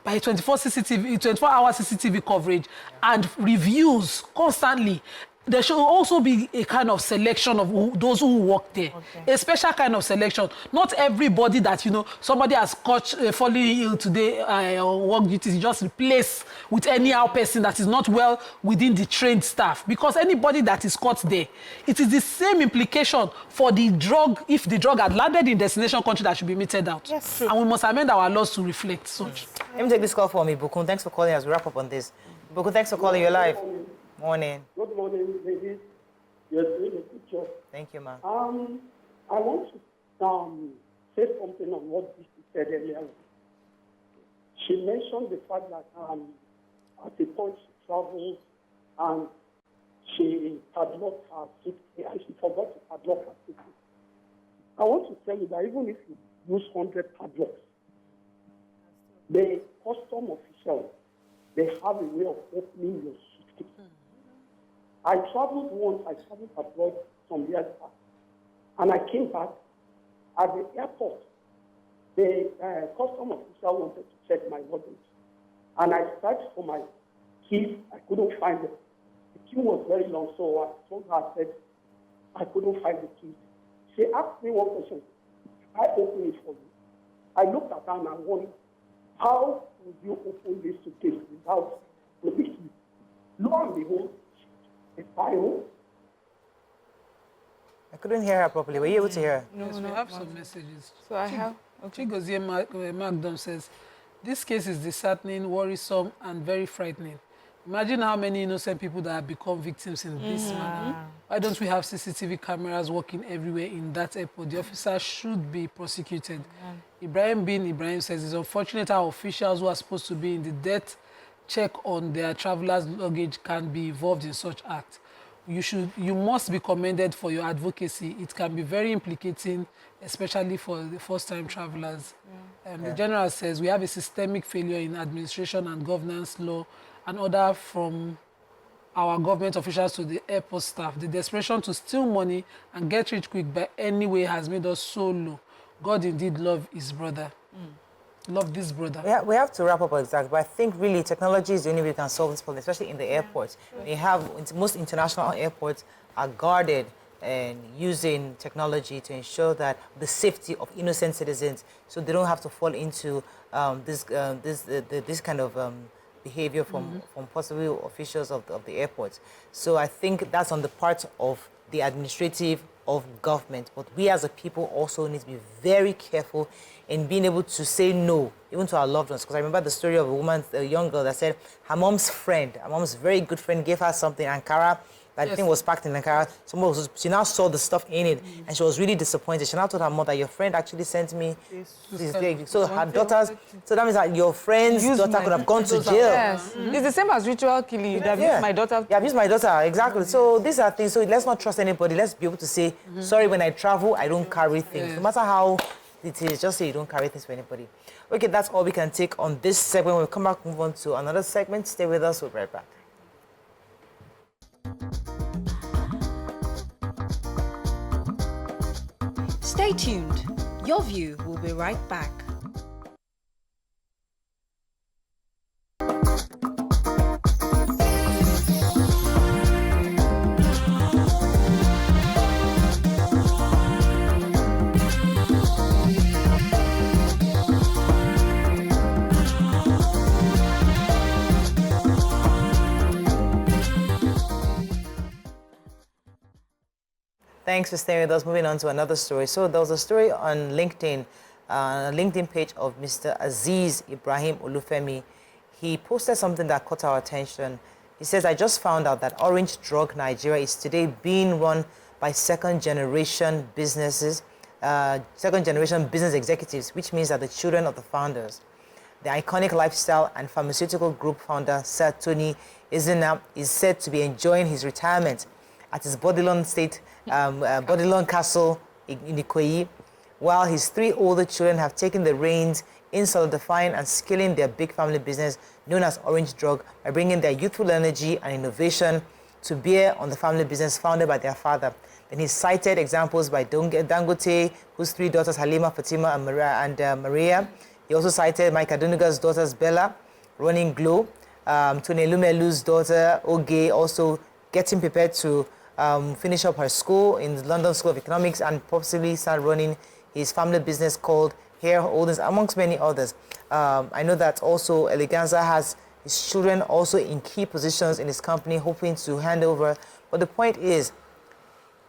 by 24-hour CCTV coverage and reviews constantly. There should also be a kind of selection of those who work there. A special kind of selection. Not everybody that, somebody has caught falling ill today on work duties, just replace with any person that is not well within the trained staff. Because anybody that is caught there, it is the same implication for the drug, if the drug had landed in destination country, that should be meted out. Yes. And we must amend our laws to reflect such. Let me take this call for me, Bukun. Thanks for calling as we wrap up on this. Bukun, thanks for calling. You're live. Morning. Good morning, ladies. You're doing a good job. Thank you, ma'am. I want to say something on what Bisi said earlier. She mentioned the fact that at a point she traveled and she padlocked her suitcase and she forgot to padlock her suitcase. I want to tell you that even if you use 100 padlocks, the custom officials, they have a way of opening your suitcase. I traveled abroad some years back, and I came back. At the airport, the custom officer wanted to check my luggage, and I searched for my keys. I couldn't find them. The queue was very long, so I told her, I said, I couldn't find the keys. She asked me one question. I open it for you. I looked at her and I wondered, how would you open this suitcase without the key? Lo and behold, a file. I couldn't hear her properly. Were you able to hear her? No, I have some messages. So I have. Chigozie Magdom says, this case is disheartening, worrisome, and very frightening. Imagine how many innocent people that have become victims in this manner. Why don't we have CCTV cameras working everywhere in that airport? The officer should be prosecuted. Ibrahim says, it's unfortunate how officials who are supposed to be in the death check on their travelers' luggage can be involved in such acts. you must be commended for your advocacy. It can be very implicating, especially for the first-time travelers. The general says we have a systemic failure in administration and governance law and order from our government officials to the airport staff. The desperation to steal money and get rich quick by any way has made us so low. God indeed love his brother. Love this brother. Yeah, we have to wrap up exactly, but I think really technology is the only way we can solve this problem, especially in the airports. We have, most international airports are guarded and using technology to ensure that the safety of innocent citizens, so they don't have to fall into this kind of behavior from possible officials of the airports. So I think that's on the part of the administrative of government, but we as a people also need to be very careful in being able to say no, even to our loved ones. Because I remember the story of a young girl that said her mom's very good friend, gave her something, Ankara. That thing was packed in Ankara. She now saw the stuff in it, and she was really disappointed. She now told her mother, your friend actually sent me this thing. So her daughters, so that means that your friend's daughter could have gone to jail. Yes. It's the same as ritual killing. You'd have used my daughter. Yeah, I've used my daughter, exactly. So these are things, so let's not trust anybody. Let's be able to say, sorry, when I travel, I don't carry things. No matter how it is, just say you don't carry things for anybody. Okay, that's all we can take on this segment. When we come back, move on to another segment. Stay with us, we'll be right back. Stay tuned. Your View will be right back. Thanks for staying with us. Moving on to another story. So there was a story on LinkedIn, a LinkedIn page of Mr. Aziz Ibrahim Olufemi. He posted something that caught our attention. He says, I just found out that Orange Drug Nigeria is today being run by second-generation business executives, which means that the children of the founders. The iconic lifestyle and pharmaceutical group founder, Sir Tony Izina, is said to be enjoying his retirement at his Bodilon Castle in Ikoyi, while his 3 older children have taken the reins in solidifying and scaling their big family business known as Orange Drug by bringing their youthful energy and innovation to bear on the family business founded by their father. Then he cited examples by Dangote, whose 3 daughters, Halima, Fatima, and Maria. He also cited Mike Adenuga's daughters, Bella, running Glow, Tony Lumelu's daughter, Oge, also getting prepared to finish up her school in the London School of Economics and possibly start running his family business called Hair Holdings, amongst many others. I know that also Eleganza has his children also in key positions in his company, hoping to hand over. But the point is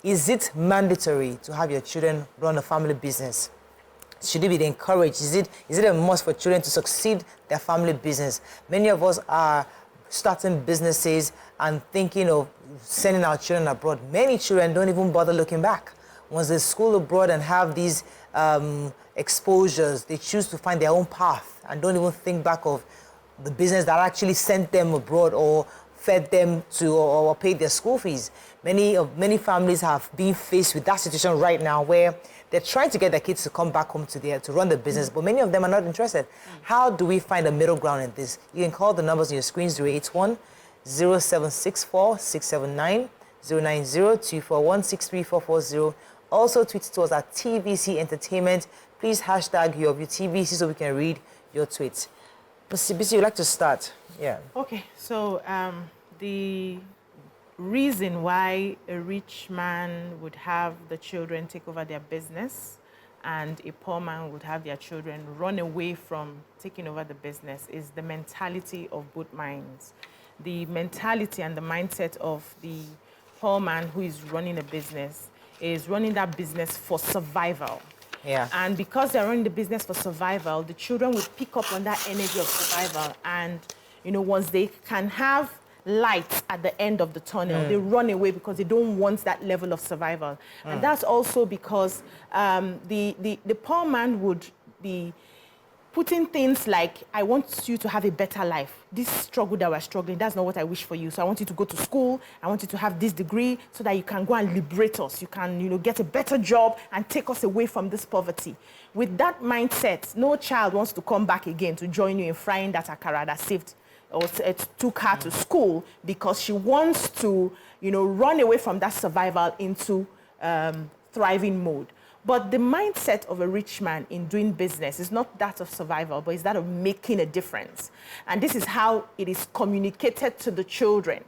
it mandatory to have your children run a family business? Should it be encouraged? Is it a must for children to succeed their family business? Many of us are starting businesses and thinking of sending our children abroad. Many children don't even bother looking back. Once they school abroad and have these exposures, they choose to find their own path and don't even think back of the business that actually sent them abroad or fed them to or paid their school fees. Many families have been faced with that situation right now where they're trying to get their kids to come back home to run the business, but many of them are not interested. How do we find a middle ground in this? You can call the numbers on your screens, 081 0764 679 090 241 63440. Also tweet to us at TVC Entertainment. Please hashtag your TVC so we can read your tweets. Bisi, you'd like to start? Yeah. Okay, so the reason why a rich man would have the children take over their business and a poor man would have their children run away from taking over the business is the mentality of both minds. The mentality and the mindset of the poor man who is running a business is running that business for survival. Yeah. And because they're running the business for survival, the children will pick up on that energy of survival. And, once they can have light at the end of the tunnel, they run away because they don't want that level of survival. And that's also because the poor man would be putting things like, I want you to have a better life. This struggle that we're struggling, that's not what I wish for you. So I want you to go to school. I want you to have this degree so that you can go and liberate us. You can, get a better job and take us away from this poverty. With that mindset, no child wants to come back again to join you in frying that akara that saved or took her to school, because she wants to, run away from that survival into thriving mode. But the mindset of a rich man in doing business is not that of survival, but is that of making a difference. And this is how it is communicated to the children,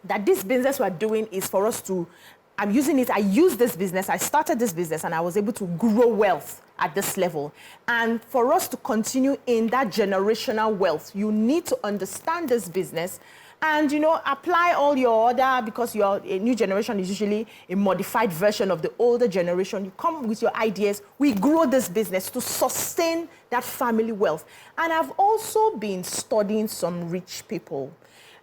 that this business we're doing is for us to, I use this business, I started this business, and I was able to grow wealth at this level. And for us to continue in that generational wealth, you need to understand this business and, apply all your other, because a new generation is usually a modified version of the older generation. You come with your ideas. We grow this business to sustain that family wealth. And I've also been studying some rich people.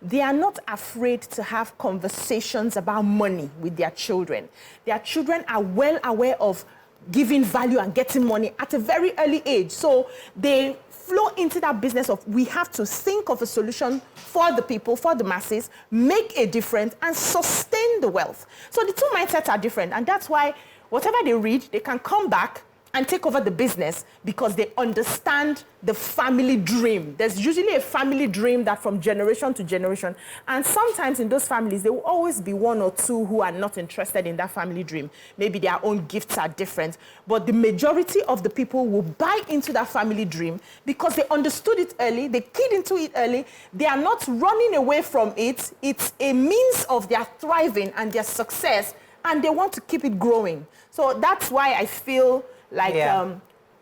They are not afraid to have conversations about money with their children. Their children are well aware of giving value and getting money at a very early age. So they flow into that business of, we have to think of a solution for the people, for the masses, make a difference, and sustain the wealth. So the two mindsets are different, and that's why whatever they read, they can come back and take over the business because they understand the family dream. There's usually a family dream that from generation to generation. And sometimes in those families, there will always be one or two who are not interested in that family dream. Maybe their own gifts are different. But the majority of the people will buy into that family dream because they understood it early, they keyed into it early, they are not running away from it. It's a means of their thriving and their success, and they want to keep it growing. So that's why I feel like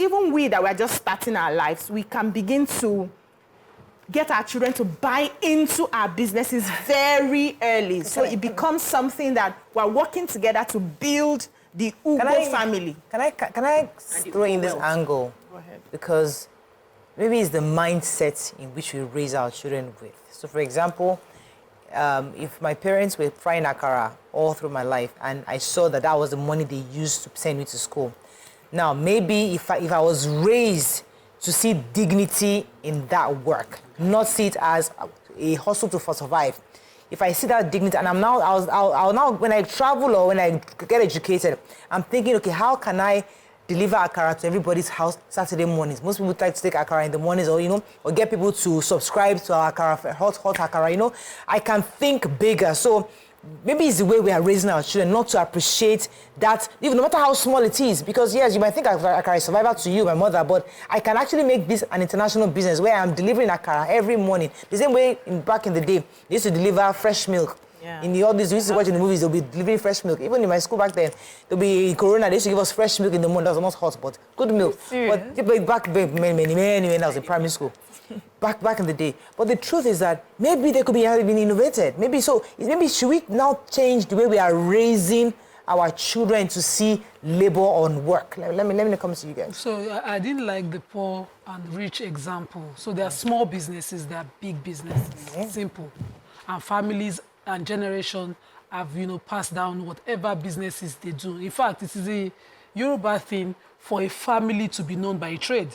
even we that we're just starting our lives, we can begin to get our children to buy into our businesses very early. So it becomes something that we're working together to build the Ugo family. Can I throw in this angle? Go ahead. Because maybe it's the mindset in which we raise our children with. So for example, if my parents were frying akara all through my life and I saw that that was the money they used to send me to school, now, maybe if I was raised to see dignity in that work, not see it as a hustle to survive. If I see that dignity, and I'll now, when I travel or when I get educated, I'm thinking, okay, how can I deliver akara to everybody's house Saturday mornings? Most people try to take akara in the mornings, or or get people to subscribe to our akara, hot akara. I can think bigger. So maybe it's the way we are raising our children, not to appreciate that, even no matter how small it is. Because yes, you might think akara is survival to you, my mother, but I can actually make this an international business where I'm delivering akara every morning. The same way back in the day, they used to deliver fresh milk. Yeah. In all these, we used to watch in the movies, they'll be delivering fresh milk. Even in my school back then, there'll be in Corona, they used to give us fresh milk in the morning. That was not hot, but good milk. But back many when I was in primary school. Back in the day. But the truth is that maybe they could be having been innovated. Maybe should we now change the way we are raising our children to see labor on work? Let me come to you guys. So I didn't like the poor and rich example. So there are small businesses, there are big businesses. Simple. And families and generation have, passed down whatever businesses they do. In fact, it is a Yoruba thing for a family to be known by a trade.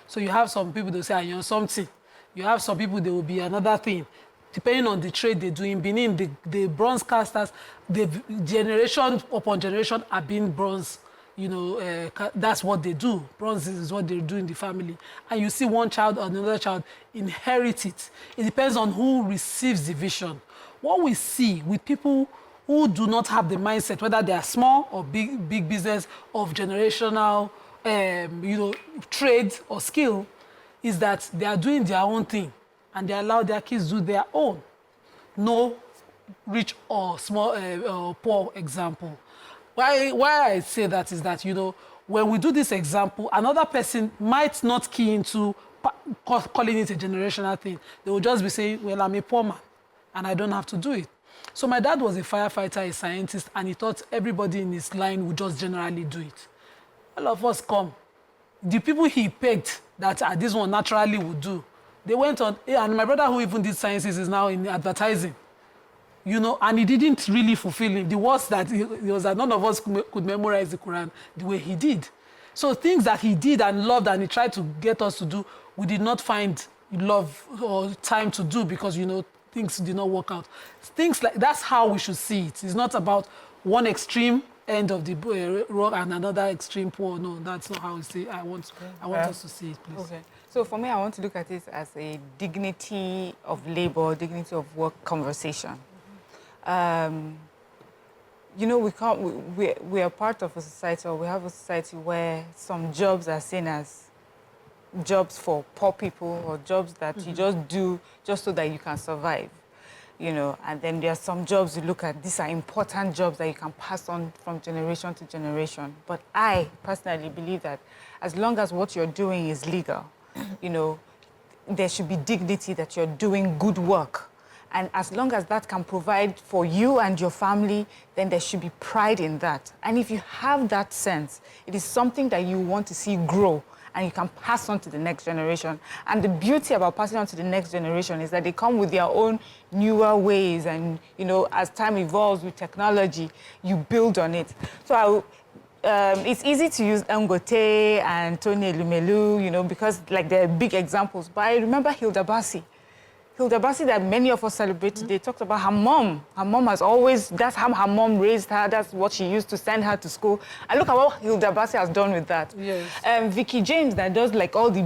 So you have some people that say, you're something. You have some people, there will be another thing. Depending on the trade they do. In Benin, the bronze casters, the generation upon generation are being bronze. That's what they do. Bronze is what they do in the family. And you see one child or another child inherit it. It depends on who receives the vision. What we see with people who do not have the mindset, whether they are small or big business of generational, trade or skill, is that they are doing their own thing and they allow their kids do their own. No rich or small or poor example. Why I say that is that, when we do this example, another person might not key into calling it a generational thing. They will just be saying, well, I'm a poor man and I don't have to do it. So my dad was a firefighter, a scientist, and he thought everybody in his line would just generally do it. All of us come. The people he pegged that this one naturally would do, they went on, and my brother who even did sciences is now in advertising, and he didn't really fulfill him. The worst that he was that none of us could memorize the Quran the way he did. So things that he did and loved and he tried to get us to do, we did not find love or time to do because, you know, things did not work out. Things like, that's how we should see it. It's not about one extreme end of the road and another extreme poor. No, that's not how we see it. I want us to see it, please. Okay. So for me, I want to look at it as a dignity of labor, dignity of work conversation. You know, we are part of a society, or we have a society where some jobs are seen as jobs for poor people or jobs that you just do just so that you can survive, you know. And then there are some jobs you look at, these are important jobs that you can pass on from generation to generation. But I personally believe that as long as what you're doing is legal, you know, there should be dignity that you're doing good work. And as long as that can provide for you and your family, then there should be pride in that. And if you have that sense, it is something that you want to see grow and you can pass on to the next generation. And the beauty about passing on to the next generation is that they come with their own newer ways. And, you know, as time evolves with technology, you build on it. So it's easy to use Ngote and Tony Elumelu, you know, because like they're big examples. But I remember Hilda Bassi that many of us celebrate today talked about her mom. Her mom has always, that's how her mom raised her. That's what she used to send her to school. And look at what Hilda Bassi has done with that. Yes. Vicky James that does like all the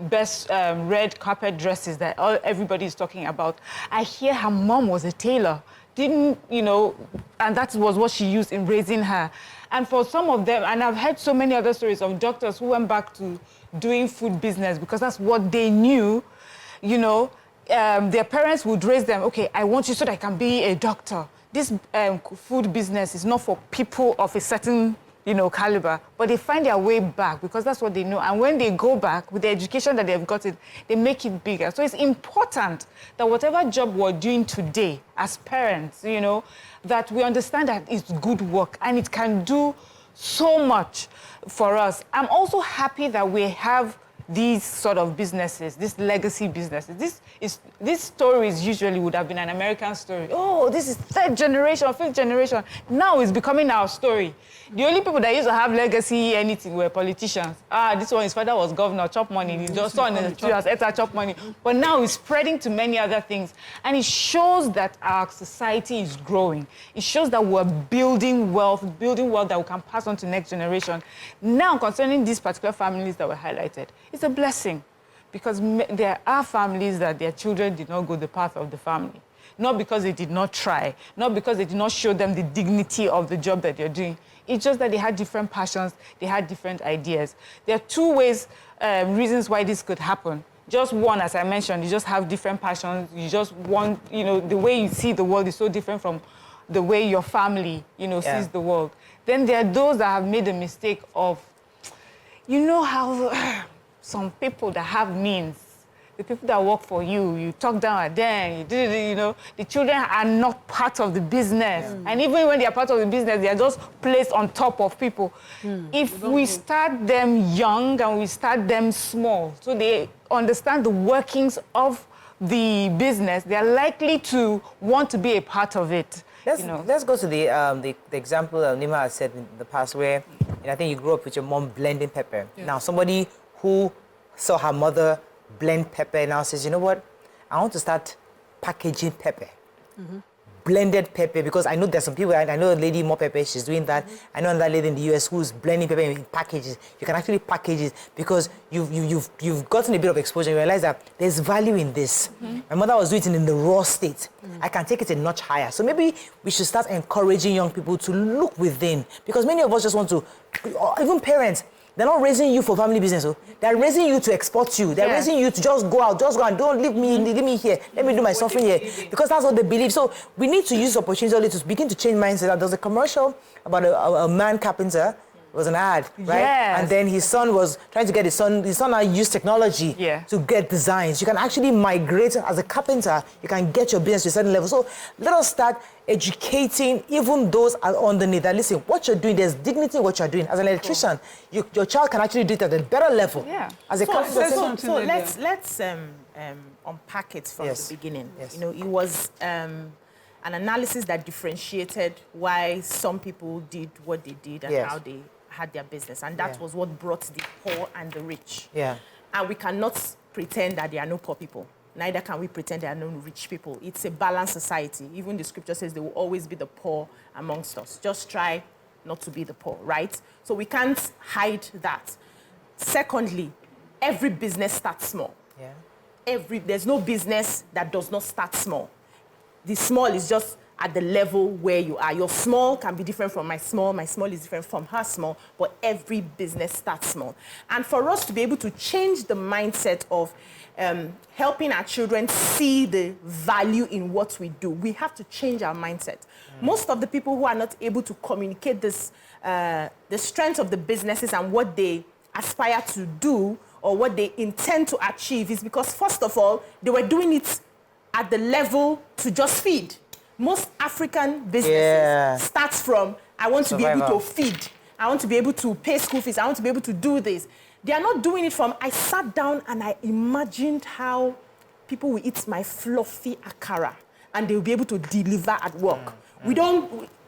best red carpet dresses that everybody is talking about. I hear her mom was a tailor. Didn't, you know, and that was what she used in raising her. And for some of them, and I've heard so many other stories of doctors who went back to doing food business because that's what they knew, you know. Their parents would raise them, okay, I want you so that I can be a doctor. This food business is not for people of a certain, you know, caliber, but they find their way back because that's what they know. And when they go back with the education that they've gotten, they make it bigger. So it's important that whatever job we're doing today as parents, you know, that we understand that it's good work and it can do so much for us. I'm also happy that we have these sort of businesses, these legacy businesses. These stories usually would have been an American story. Oh, this is third generation, fifth generation. Now it's becoming our story. The only people that used to have legacy anything were politicians. This one, his father was governor, chop money. His son in the street has chop money. But now it's spreading to many other things. And it shows that our society is growing. It shows that we're building wealth that we can pass on to the next generation. Now, concerning these particular families that were highlighted, it's a blessing because there are families that their children did not go the path of the family. Not because they did not try, not because they did not show them the dignity of the job that they're doing. It's just that they had different passions, they had different ideas. There are two reasons why this could happen. Just one, as I mentioned, you just have different passions. You just want, you know, the way you see the world is so different from the way your family, you know, sees the world. Then there are those that have made the mistake of, you know how some people that have means, the people that work for you, you talk down at them, you know, the children are not part of the business. Yeah. And even when they are part of the business, they are just placed on top of people. If we start them young and we start them small, so they understand the workings of the business, they are likely to want to be a part of it. Let's go to the example Nima has said in the past where I think you grew up with your mom blending pepper. Yes. Now, somebody who saw her mother blend pepper now says, you know what, I want to start packaging pepper. Blended pepper, because I know there's some people, I know a lady, More Pepper, she's doing that. I know another lady in the US who's blending pepper in packages. You can actually package it because you've gotten a bit of exposure. You realize that there's value in this. My mother was doing it in the raw state. I can take it a notch higher. So maybe we should start encouraging young people to look within, because many of us just want to, even parents, they're not raising you for family business. They're raising you to export you. They're raising you to just go out and don't leave me here. Let me do my suffering here. Because that's what they believe. So we need to use opportunity to begin to change mindset. There's a commercial about a man carpenter. It was an ad, right? Yes. And then his son was trying to get his son now used technology to get designs. You can actually migrate as a carpenter. You can get your business to a certain level. So let us start educating even those underneath that. Listen, what you're doing, there's dignity in what you're doing. As an electrician, your child can actually do it at a better level. Yeah. As a carpenter. So let's unpack it from the beginning. Yes. You know, it was an analysis that differentiated why some people did what they did and had their business, and that was what brought the poor and the rich. Yeah. And we cannot pretend that there are no poor people. Neither can we pretend there are no rich people. It's a balanced society. Even the scripture says there will always be the poor amongst us. Just try not to be the poor, right? So we can't hide that. Secondly, every business starts small. Yeah. There's no business that does not start small. The small is just at the level where you are. Your small can be different from my small is different from her small, but every business starts small. And for us to be able to change the mindset of helping our children see the value in what we do, we have to change our mindset. Most of the people who are not able to communicate this, the strength of the businesses and what they aspire to do or what they intend to achieve is because, first of all, they were doing it at the level to just feed. Most African businesses starts from, I want to be able to feed. I want to be able to pay school fees. I want to be able to do this. They are not doing it from, I sat down and I imagined how people will eat my fluffy akara and they will be able to deliver at work.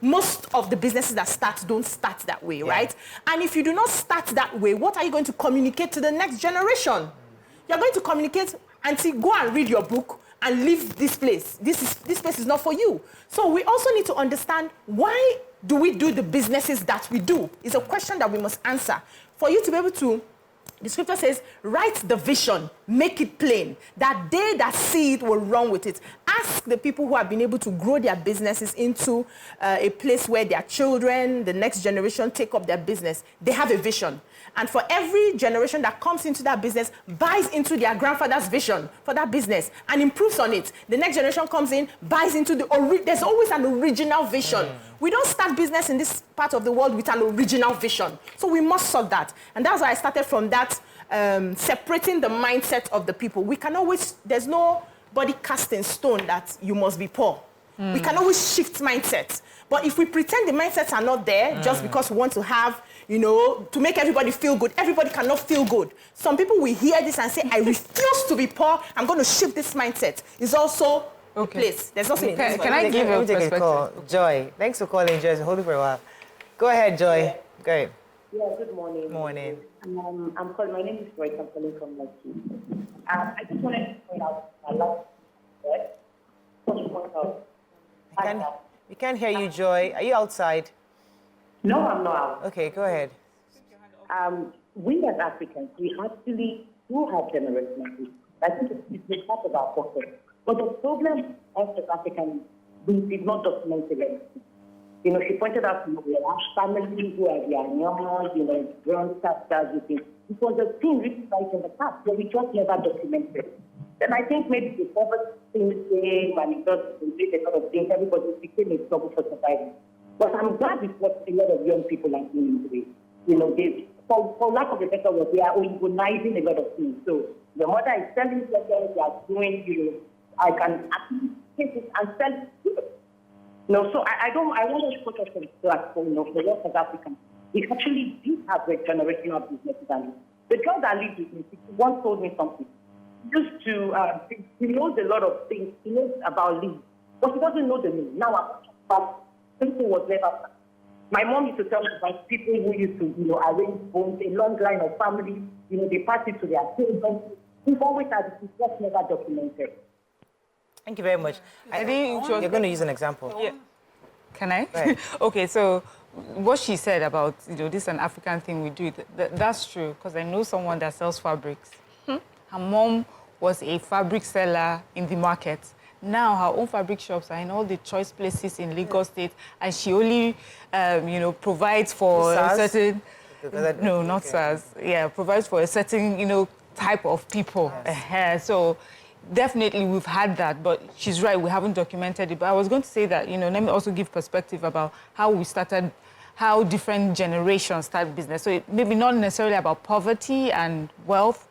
Most of the businesses that start don't start that way, right? And if you do not start that way, what are you going to communicate to the next generation? You're going to communicate, Auntie, go and read your book and leave this place. This place is not for you. So we also need to understand, why do we do the businesses that we do? It's a question that we must answer. For you to be able to, the scripture says, write the vision, make it plain, that they that see it will run with it. Ask the people who have been able to grow their businesses into a place where their children, the next generation, take up their business. They have a vision. And for every generation that comes into that business, buys into their grandfather's vision for that business and improves on it. The next generation comes in, buys into there's always an original vision. We don't start business in this part of the world with an original vision. So we must solve that. And that's why I started from that, separating the mindset of the people. We can always, there's nobody cast in stone that you must be poor. We can always shift mindsets. But if we pretend the mindsets are not there, just because we want to have, to make everybody feel good, everybody cannot feel good. Some people will hear this and say, I refuse to be poor, I'm going to shift this mindset. It's also a place. There's nothing. Can I give a perspective? Call. Joy, thanks for calling, Joy. Hold it for a while. Go ahead, Joy. Go ahead. Yeah, good morning. Morning. I'm calling, my name is Joyce, I'm calling from Luggage. I just wanted to point out my last word. We can't hear you, Joy. Are you outside? No, I'm not. Okay, go ahead. We as Africans, we actually do have generational. I think it's part of our focus. But the problem of the Africans, we did not document it. She pointed out, we have families who are young, grandsters, it was a thing written right in the past, but we just never documented it. And I think maybe the poverty thing came and it just did a lot of things. Everybody became a struggle for survival. But I'm glad with what a lot of young people are doing today. For lack of a better word, they are organizing a lot of things. So the mother is selling them, they are doing, I can actually take it and sell it. So I want to put us on track for the rest of Africa. We actually do have a generational businesses. And the girl that lives with me, she once told me something. He knows a lot of things. He knows about leaves, but he doesn't know the name. Now I'm talking about something was never. My mom used to tell me about people who used to, arrange bones, a long line of families. They pass it to their children. We've always had it, it's just never documented. Thank you very much. I think you're going to use an example. Yeah. Can I? Right. Okay, so what she said about, this is an African thing we do, that's true, because I know someone that sells fabrics. Her mom was a fabric seller in the market. Now her own fabric shops are in all the choice places in Lagos State, and she only, provides for a certain... No, not SARS. Yeah, provides for a certain, type of people. Yes. So definitely we've had that, but she's right, we haven't documented it. But I was going to say that, let me also give perspective about how we started, how different generations start business. So it maybe not necessarily about poverty and wealth,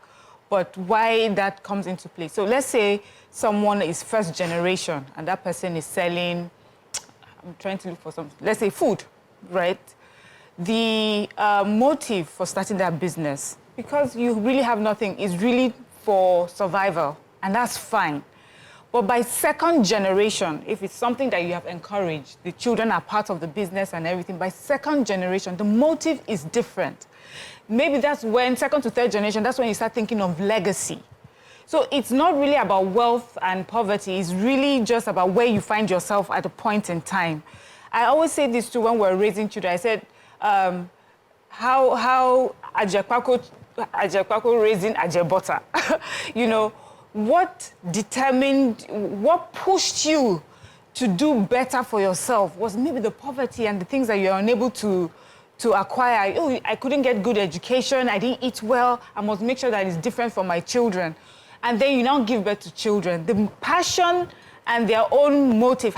but why that comes into play. So let's say someone is first generation and that person is selling, I'm trying to look for something, let's say food, right? The motive for starting that business, because you really have nothing, is really for survival, and that's fine. But by second generation, if it's something that you have encouraged, the children are part of the business and everything, by second generation, the motive is different. Maybe that's when, second to third generation, that's when you start thinking of legacy. So it's not really about wealth and poverty, it's really just about where you find yourself at a point in time. I always say this too when we're raising children. I said, how Ajekpako raising Ajebota, you know, what pushed you to do better for yourself was maybe the poverty and the things that you're unable to acquire. Oh, I couldn't get good education, I didn't eat well, I must make sure that it's different for my children. And then you now give birth to children. The passion and their own motive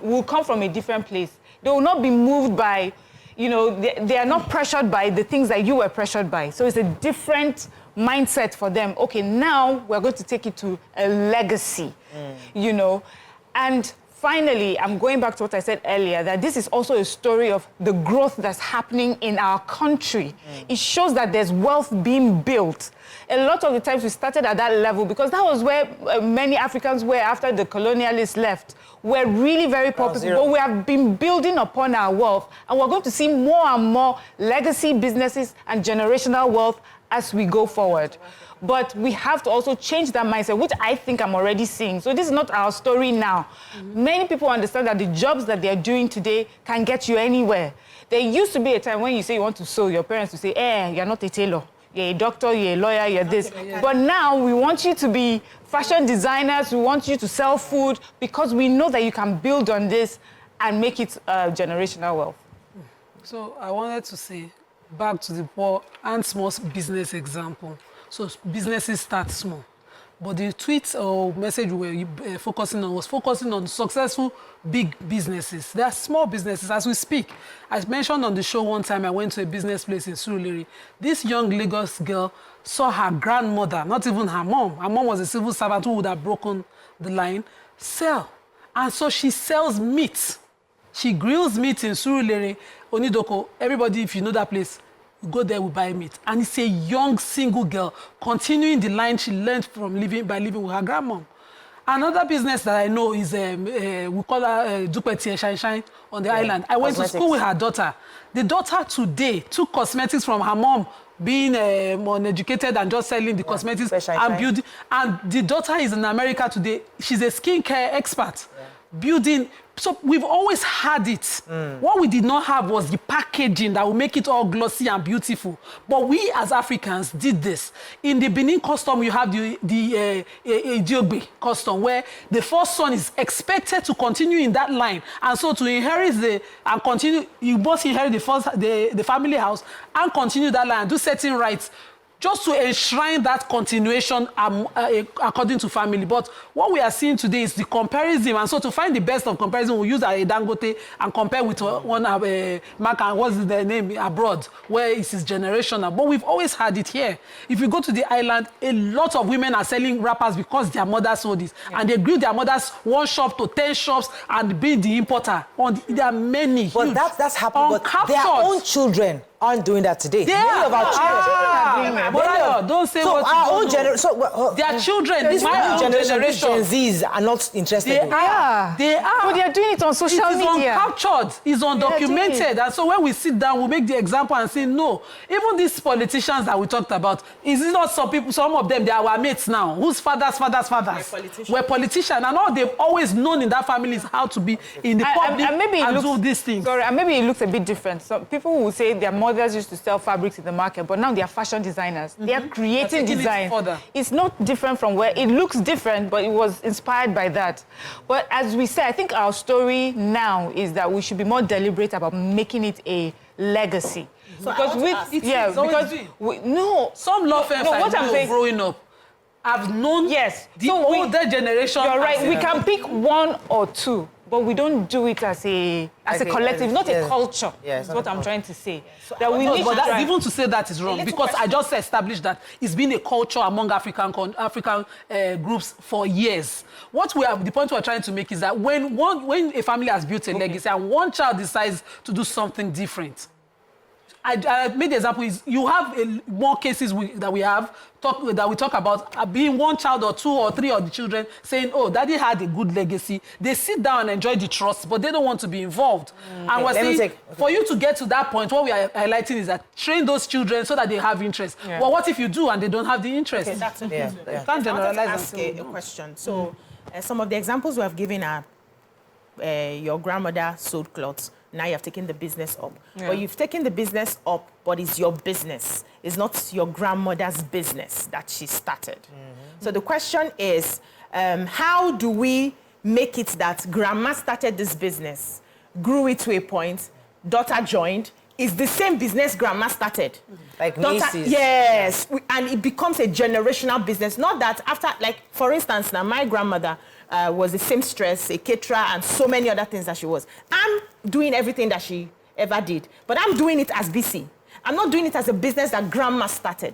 will come from a different place. They will not be moved by, you know, they are not pressured by the things that you were pressured by. So it's a different mindset for them. Okay, now we're going to take it to a legacy, you know. And finally, I'm going back to what I said earlier, that this is also a story of the growth that's happening in our country. It shows that there's wealth being built. A lot of the times we started at that level because that was where many Africans were after the colonialists left. We're really very poor people, but we have been building upon our wealth, and we're going to see more and more legacy businesses and generational wealth as we go forward. But we have to also change that mindset, which I think I'm already seeing. So this is not our story now. Many people understand that the jobs that they're doing today can get you anywhere. There used to be a time when you say you want to sew, your parents will say, you're not a tailor. You're a doctor, you're a lawyer, you're this. But now we want you to be fashion designers, we want you to sell food, because we know that you can build on this and make it generational wealth. So I wanted to say, back to the poor and small business example. So businesses start small. But the tweet or message we were focusing on was focusing on successful big businesses. They are small businesses as we speak. As mentioned on the show one time, I went to a business place in Surulere. This young Lagos girl saw her grandmother, not even her mom. Her mom was a civil servant who would have broken the line, sell. And so she sells meat. She grills meat in Surulere, Onidoko. Everybody, if you know that place, you go there, we buy meat. And it's a young single girl continuing the line she learned from living with her grandmom. Another business that I know is, we call her Dupeti Shine on the island. I went to school with her daughter. The daughter today took cosmetics from her mom, being uneducated and just selling the cosmetics and building. And the daughter is in America today. She's a skincare expert. Building. So we've always had it. What we did not have was the packaging that will make it all glossy and beautiful. But we as Africans did this. In the Benin custom, you have the Idiogbe custom, where the first son is expected to continue in that line. And so to inherit and continue, you both inherit the family house and continue that line and do certain rights, just to enshrine that continuation according to family. But what we are seeing today is the comparison. And so to find the best of comparison, we use a Dangote and compare with one Mark and what's the name abroad, where it is generational. But we've always had it here. If you go to the island, a lot of women are selling wrappers because their mothers sold this. And they grew their mothers 1 shop to 10 shops and being the importer. There are many. But that's happening. But their own children aren't doing that today. Many of our children. Don't say so what our own generation. So their children, this my new generation, Gen Zs are not interested. They are. But they are doing it on social media. It's uncaptured. It's undocumented. And so when we sit down, we make the example and say, no. Even these politicians that we talked about, is it not some people, some of them, they are our mates now, whose fathers were politicians. And all they've always known in that family is how to be in the public and do these things. Sorry, and maybe it looks a bit different. So people will say their mothers used to sell fabrics in the market, but now they are fashion designers. They are creating design. It's not different from where it looks different, but it was inspired by that. But as we say, I think our story now is that we should be more deliberate about making it a legacy. So because some law firms growing up have known the older generation. You're right. We can pick 1 or 2. But we don't do it as a collective, not a culture. That's what I'm trying to say. So that we need even to say that is wrong, because I just established that it's been a culture among African groups for years. The point we're trying to make is that when a family has built a legacy and one child decides to do something different, I made the example is you have more cases that we talk about being one child or 2 or 3 of the children saying, oh, daddy had a good legacy. They sit down and enjoy the trust, but they don't want to be involved. And we're saying, for you to get to that point, what we are highlighting is that train those children so that they have interest. Yeah. Well, what if you do and they don't have the interest? Okay, that's okay. You can't generalize. I wanted to ask a question. So some of the examples we have given are your grandmother sold clothes. Now you have taken the business up. Yeah. But you've taken the business up, but it's your business. It's not your grandmother's business that she started. So the question is, how do we make it that grandma started this business, grew it to a point, daughter joined, it's the same business grandma started. Like Macy's. Yes, and it becomes a generational business. Not that after, like, for instance, now my grandmother was the seamstress, a caterer, and so many other things that she was. I'm doing everything that she ever did, but I'm doing it as BC. I'm not doing it as a business that grandma started.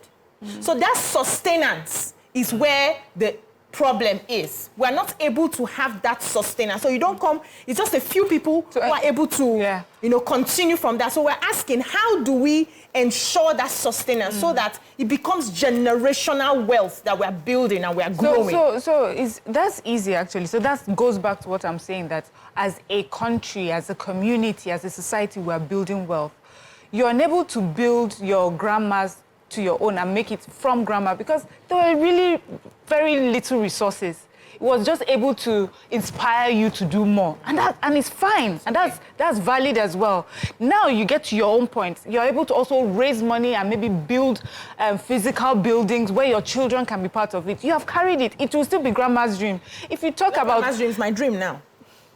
So that sustenance is where the problem is. We're not able to have that sustenance. So you don't come, it's just a few people who are able to, continue from that. So we're asking, how do we ensure that sustenance so that it becomes generational wealth that we're building and we're growing? So that's easy, actually. So that goes back to what I'm saying, that as a country, as a community, as a society, we're building wealth. You're unable to build your grandma's to your own and make it from grandma because there were really very little resources. It was just able to inspire you to do more. And it's fine. And that's valid as well. Now you get to your own point. You're able to also raise money and maybe build physical buildings where your children can be part of it. You have carried it. It will still be grandma's dream. If you talk about... Grandma's dream is my dream now.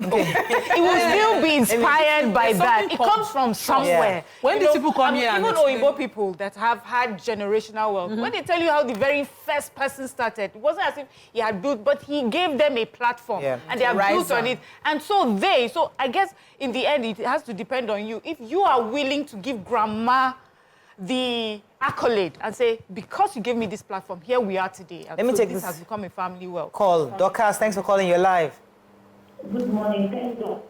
It will still be inspired by that. It comes from somewhere. Yeah. When these people come here and even Oyibo people that have had generational wealth, when they tell you how the very first person started, it wasn't as if he had built, but he gave them a platform and they have built on it. And so I guess in the end, it has to depend on you. If you are willing to give grandma the accolade and say, because you gave me this platform, here we are today. And Let me take this has become a family wealth. Call. Dorcas, thanks for calling. You're live. Good morning. Thank you.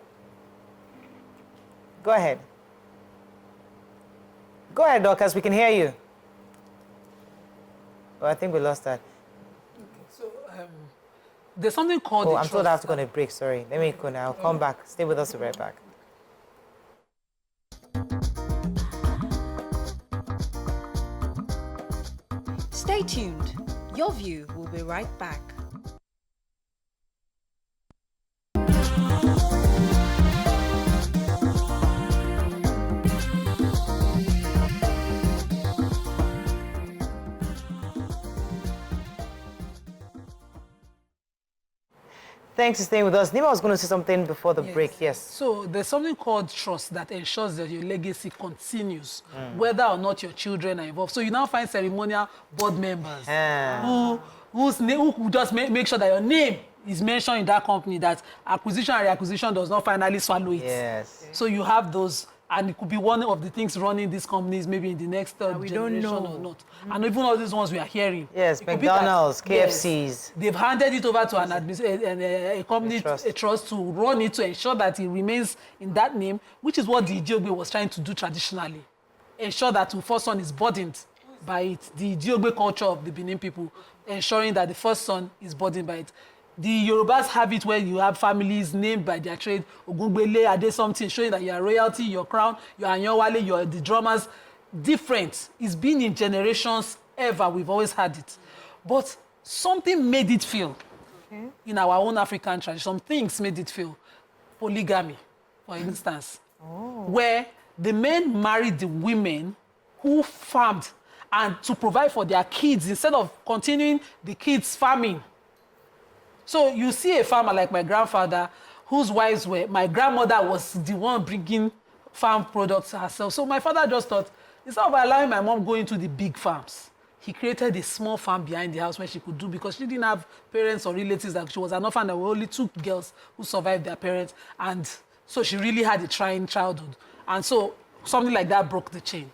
Go ahead. Go ahead, Dorcas. We can hear you. Oh, I think we lost that. So there's something called... Oh, I'm told I have to go on a break. Sorry. Let me go now. I'll come back. Stay with us. We'll be right back. Stay tuned. Your View will be right back. Thanks for staying with us. Nima was going to say something before the break. Yes. So there's something called trust that ensures that your legacy continues, whether or not your children are involved. So you now find ceremonial board members who just make sure that your name is mentioned in that company, that acquisition and reacquisition does not finally swallow it. Yes. So you have those, and it could be one of the things running these companies maybe in the next generation or not. And even all these ones we are hearing. Yes, McDonald's, KFCs. Yes, they've handed it over to a company, a trust to run it to ensure that it remains in that name, which is what the Idiogbe was trying to do traditionally. Ensure that the first son is burdened by it. The Idiogbe culture of the Benin people, ensuring that the first son is burdened by it. The Yorubas have it where you have families named by their trade, Ogungbele, Ade something, showing that you are royalty, your crown, you are Anyawale, you are the drummers. Different. It's been in generations ever. We've always had it. But something made it fail in our own African tradition. Some things made it fail. Polygamy, for instance, where the men married the women who farmed and to provide for their kids instead of continuing the kids' farming. So you see a farmer like my grandfather, whose wives were, my grandmother was the one bringing farm products herself. So my father just thought, instead of allowing my mom go into the big farms, he created a small farm behind the house where she could do, because she didn't have parents or relatives. That she was an orphan. There were only 2 girls who survived their parents. And so she really had a trying childhood. And so something like that broke the chain.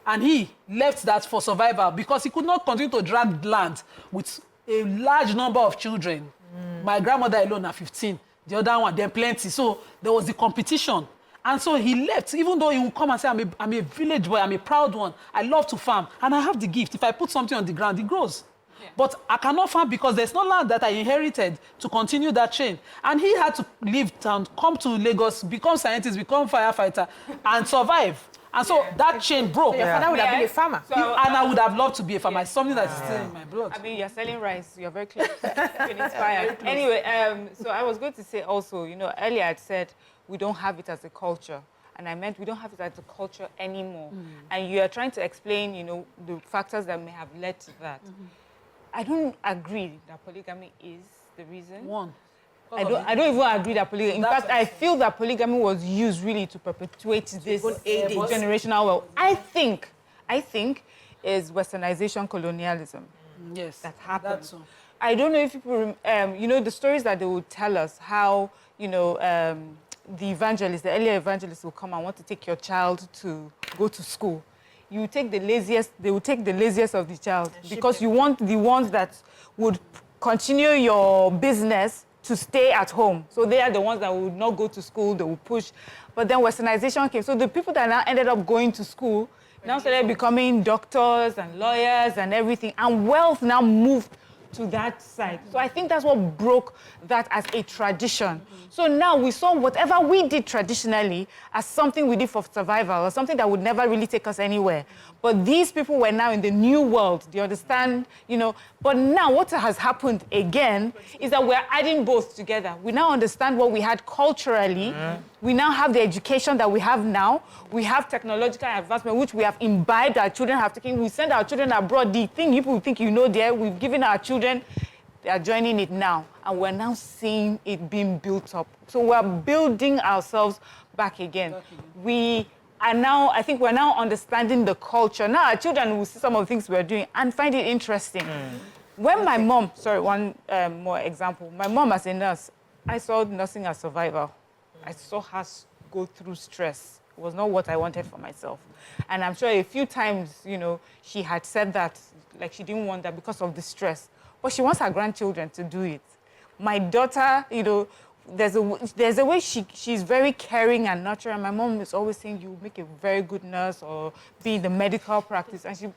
And he left that for survival because he could not continue to drag land with a large number of children. My grandmother alone at 15, the other one, then plenty. So there was the competition. And so he left, even though he would come and say, I'm a village boy, I'm a proud one, I love to farm, and I have the gift. If I put something on the ground, it grows. Yeah. But I cannot farm because there's no land that I inherited to continue that chain. And he had to leave town, come to Lagos, become scientist, become firefighter, and survive. And so that chain broke. So your father would have been a farmer. So, and I would have loved to be a farmer. It's something that's still in my blood. I mean, you're selling rice. You're very close. Been inspired. Anyway, so I was going to say also, you know, earlier I'd said we don't have it as a culture. And I meant we don't have it as a culture anymore. And you are trying to explain, you know, the factors that may have led to that. I don't agree that polygamy is the reason. I don't even agree that polygamy. In fact, I feel that polygamy was used really to perpetuate this generational wealth. I think is westernization colonialism. Yes, that happened. That's so. I don't know if people, you know, the stories that they would tell us how, you know, the earlier evangelists will come and want to take your child to go to school. You take the laziest, they will take the laziest of the child because you want the ones that would continue your business to stay at home. So they are the ones that would not go to school, they will push. But then westernization came. So the people that now ended up going to school now started becoming doctors and lawyers and everything. And wealth now moved to that side. So I think that's what broke that as a tradition. So now we saw whatever we did traditionally as something we did for survival or something that would never really take us anywhere. But these people were now in the new world. Do you understand? You know, but now what has happened again is that we're adding both together. We now understand what we had culturally. We now have the education that we have now. We have technological advancement, which we have imbibed, our children have taken. We send our children abroad. The thing people think you know there, we've given our children, they are joining it now. And we're now seeing it being built up. So we're building ourselves back again. We are now, I think we're now understanding the culture. Now our children will see some of the things we're doing and find it interesting. When my mom, sorry, one more example. My mom as a nurse, I saw nursing as survival. I saw her go through stress. It was not what I wanted for myself. And I'm sure a few times, you know, she had said that, like she didn't want that because of the stress. But she wants her grandchildren to do it. My daughter, you know, there's a way she's very caring and nurturing. My mom is always saying, you make a very good nurse or be in the medical practice. And she,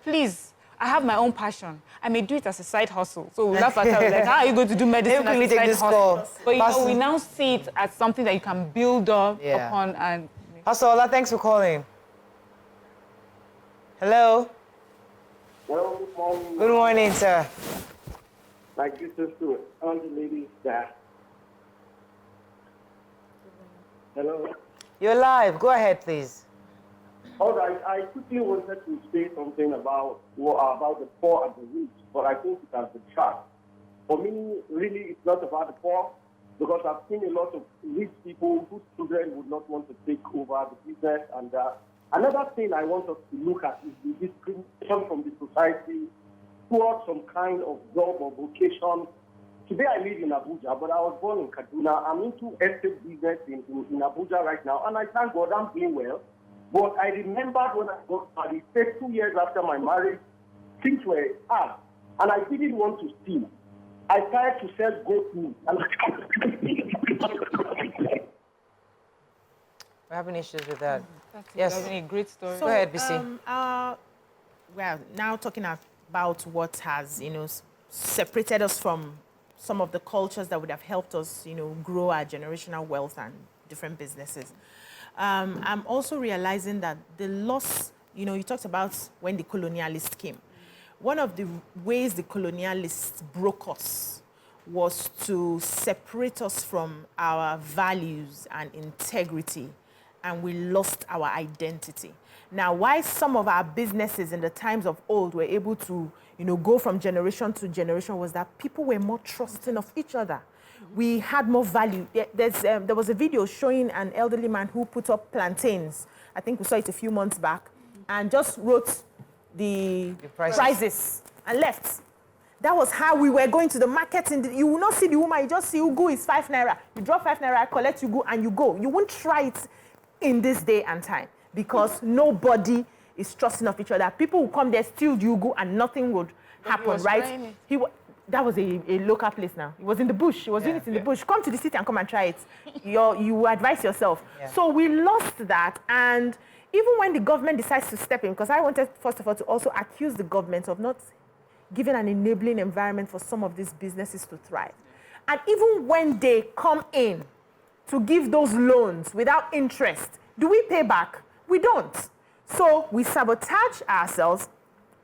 please, I have my own passion. I may do it as a side hustle. So we laugh at her, like, how are you going to do medicine as a side hustle? But you know, we now see it as something that you can build up upon. And Pastor Ola, thanks for calling. Hello. Hello, good morning. Good morning, sir. My sister Stuart, on the ladies that. Hello. You're live. Go ahead, please. All right. I quickly wanted to say something about the poor and the rich, but I think it has been tracked. For me, really, it's not about the poor, because I've seen a lot of rich people whose children would not want to take over the business. And another thing I want us to look at is the discrimination from the society towards some kind of job or vocation. Today I live in Abuja, but I was born in Kaduna. I'm into estate business in Abuja right now, and I thank God I'm doing well. But I remembered when I got married, 2 years after my marriage, things were hard, and I didn't want to steal. I started to sell goat meat. We're having issues with that. Yes. That's a great story. So, go ahead, BC. Well, now talking about what has, you know, separated us from some of the cultures that would have helped us, you know, grow our generational wealth and different businesses. I'm also realizing that the loss, you know, you talked about when the colonialists came. One of the ways the colonialists broke us was to separate us from our values and integrity, and we lost our identity. Now, why some of our businesses in the times of old were able to, you know, go from generation to generation was that people were more trusting of each other. We had more value. There was a video showing an elderly man who put up plantains. I think we saw it a few months back, and just wrote the prices and left. That was how we were going to the market. You will not see the woman, you just see Ugu is 5 naira. You drop 5 naira, collect Ugu, and you go. You won't try it in this day and time because nobody is trusting of each other. People will come there, steal the Ugu, and nothing would happen, right? that was a local place now. It was in the bush. It was doing it in the bush. Come to the city and come and try it. You advise yourself. Yeah. So we lost that. And even when the government decides to step in, because I wanted, first of all, to also accuse the government of not giving an enabling environment for some of these businesses to thrive. And even when they come in to give those loans without interest, do we pay back? We don't. So we sabotage ourselves,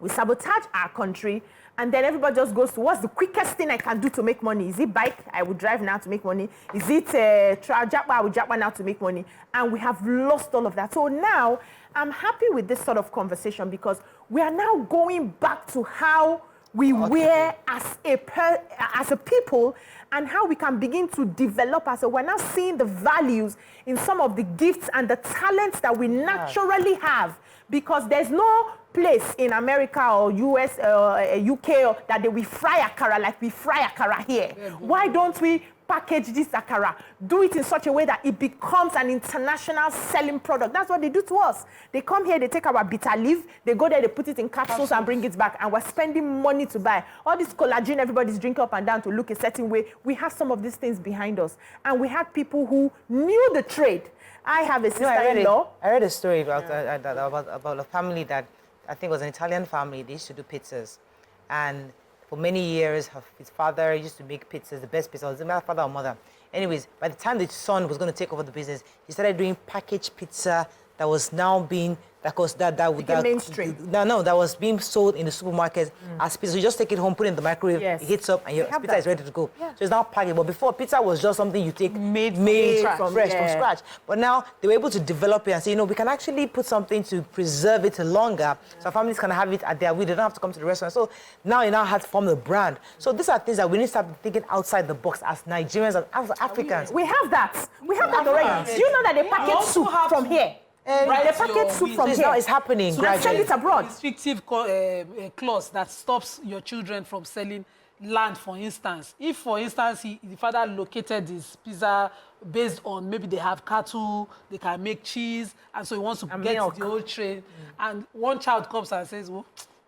we sabotage our country, and then everybody just goes to, what's the quickest thing I can do to make money? Is it bike? I would drive now to make money. Is it japa? I would japa now to make money. And we have lost all of that. So now I'm happy with this sort of conversation because we are now going back to how we were as a people and how we can begin to develop ourselves. We're now seeing the values in some of the gifts and the talents that we naturally have, because there's no place in America or US or UK that they will fry akara like we fry akara here. Why don't we package this akara, do it in such a way that it becomes an international selling product? That's what they do to us. They come here, they take our bitter leaf, they go there, they put it in capsules and bring it back, and we're spending money to buy. All this collagen everybody's drinking up and down to look a certain way. We have some of these things behind us. And we had people who knew the trade. I have a sister-in-law. I read a story about a family that I think was an Italian family. They used to do pizzas. And for many years, his father used to make pizzas, the best pizzas. It doesn't matter father or mother. Anyways, by the time the son was going to take over the business, he started doing packaged pizza that was now being mainstream. That was being sold in the supermarkets as pizza. So you just take it home, put it in the microwave, it heats up, and your pizza is ready to go. Yeah. So it's now packaged. But before, pizza was just something you take made from scratch. But now they were able to develop it and say, we can actually put something to preserve it longer, so families can have it at their will. They don't have to come to the restaurant. So now it now has to form the brand. So these are things that we need to start thinking outside the box as Nigerians and as Africans. We have that. We have that already. Do you know that they package soup from here? The packet soup from here. Now it's happening. So sell it abroad. Restrictive clause that stops your children from selling land, for instance. If, for instance, the father located his pizza based on maybe they have cattle, they can make cheese, and so he wants to get the whole trade, and one child comes and says, well,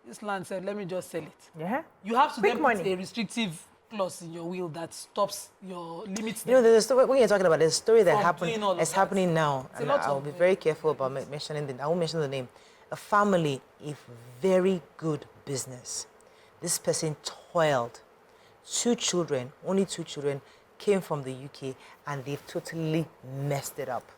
this land said, let me just sell it. Yeah. You have to then put a restrictive clause in your will that stops your limits. There's a story, when you're talking about this story that happening now, and I'll be very careful about mentioning I won't mention the name. A family, a very good business. This person toiled. Only two children, came from the UK, and they've totally messed it up.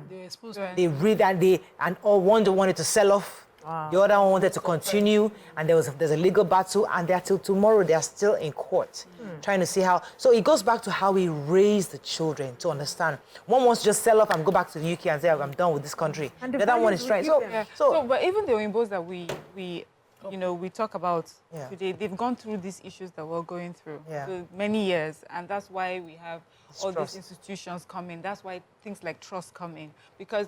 They were supposed to. They read and one wanted to sell off. Wow. The other one wanted to continue, and there's a legal battle, and till tomorrow they are still in court trying to see how. So it goes back to how we raise the children to understand. One wants to just sell off and go back to the UK and say, I'm done with this country. And the other one is trying. But even the Oyimbos that we talk about today, they've gone through these issues that we're going through for many years, and that's why we have all these institutions coming. That's why things like trust come in, because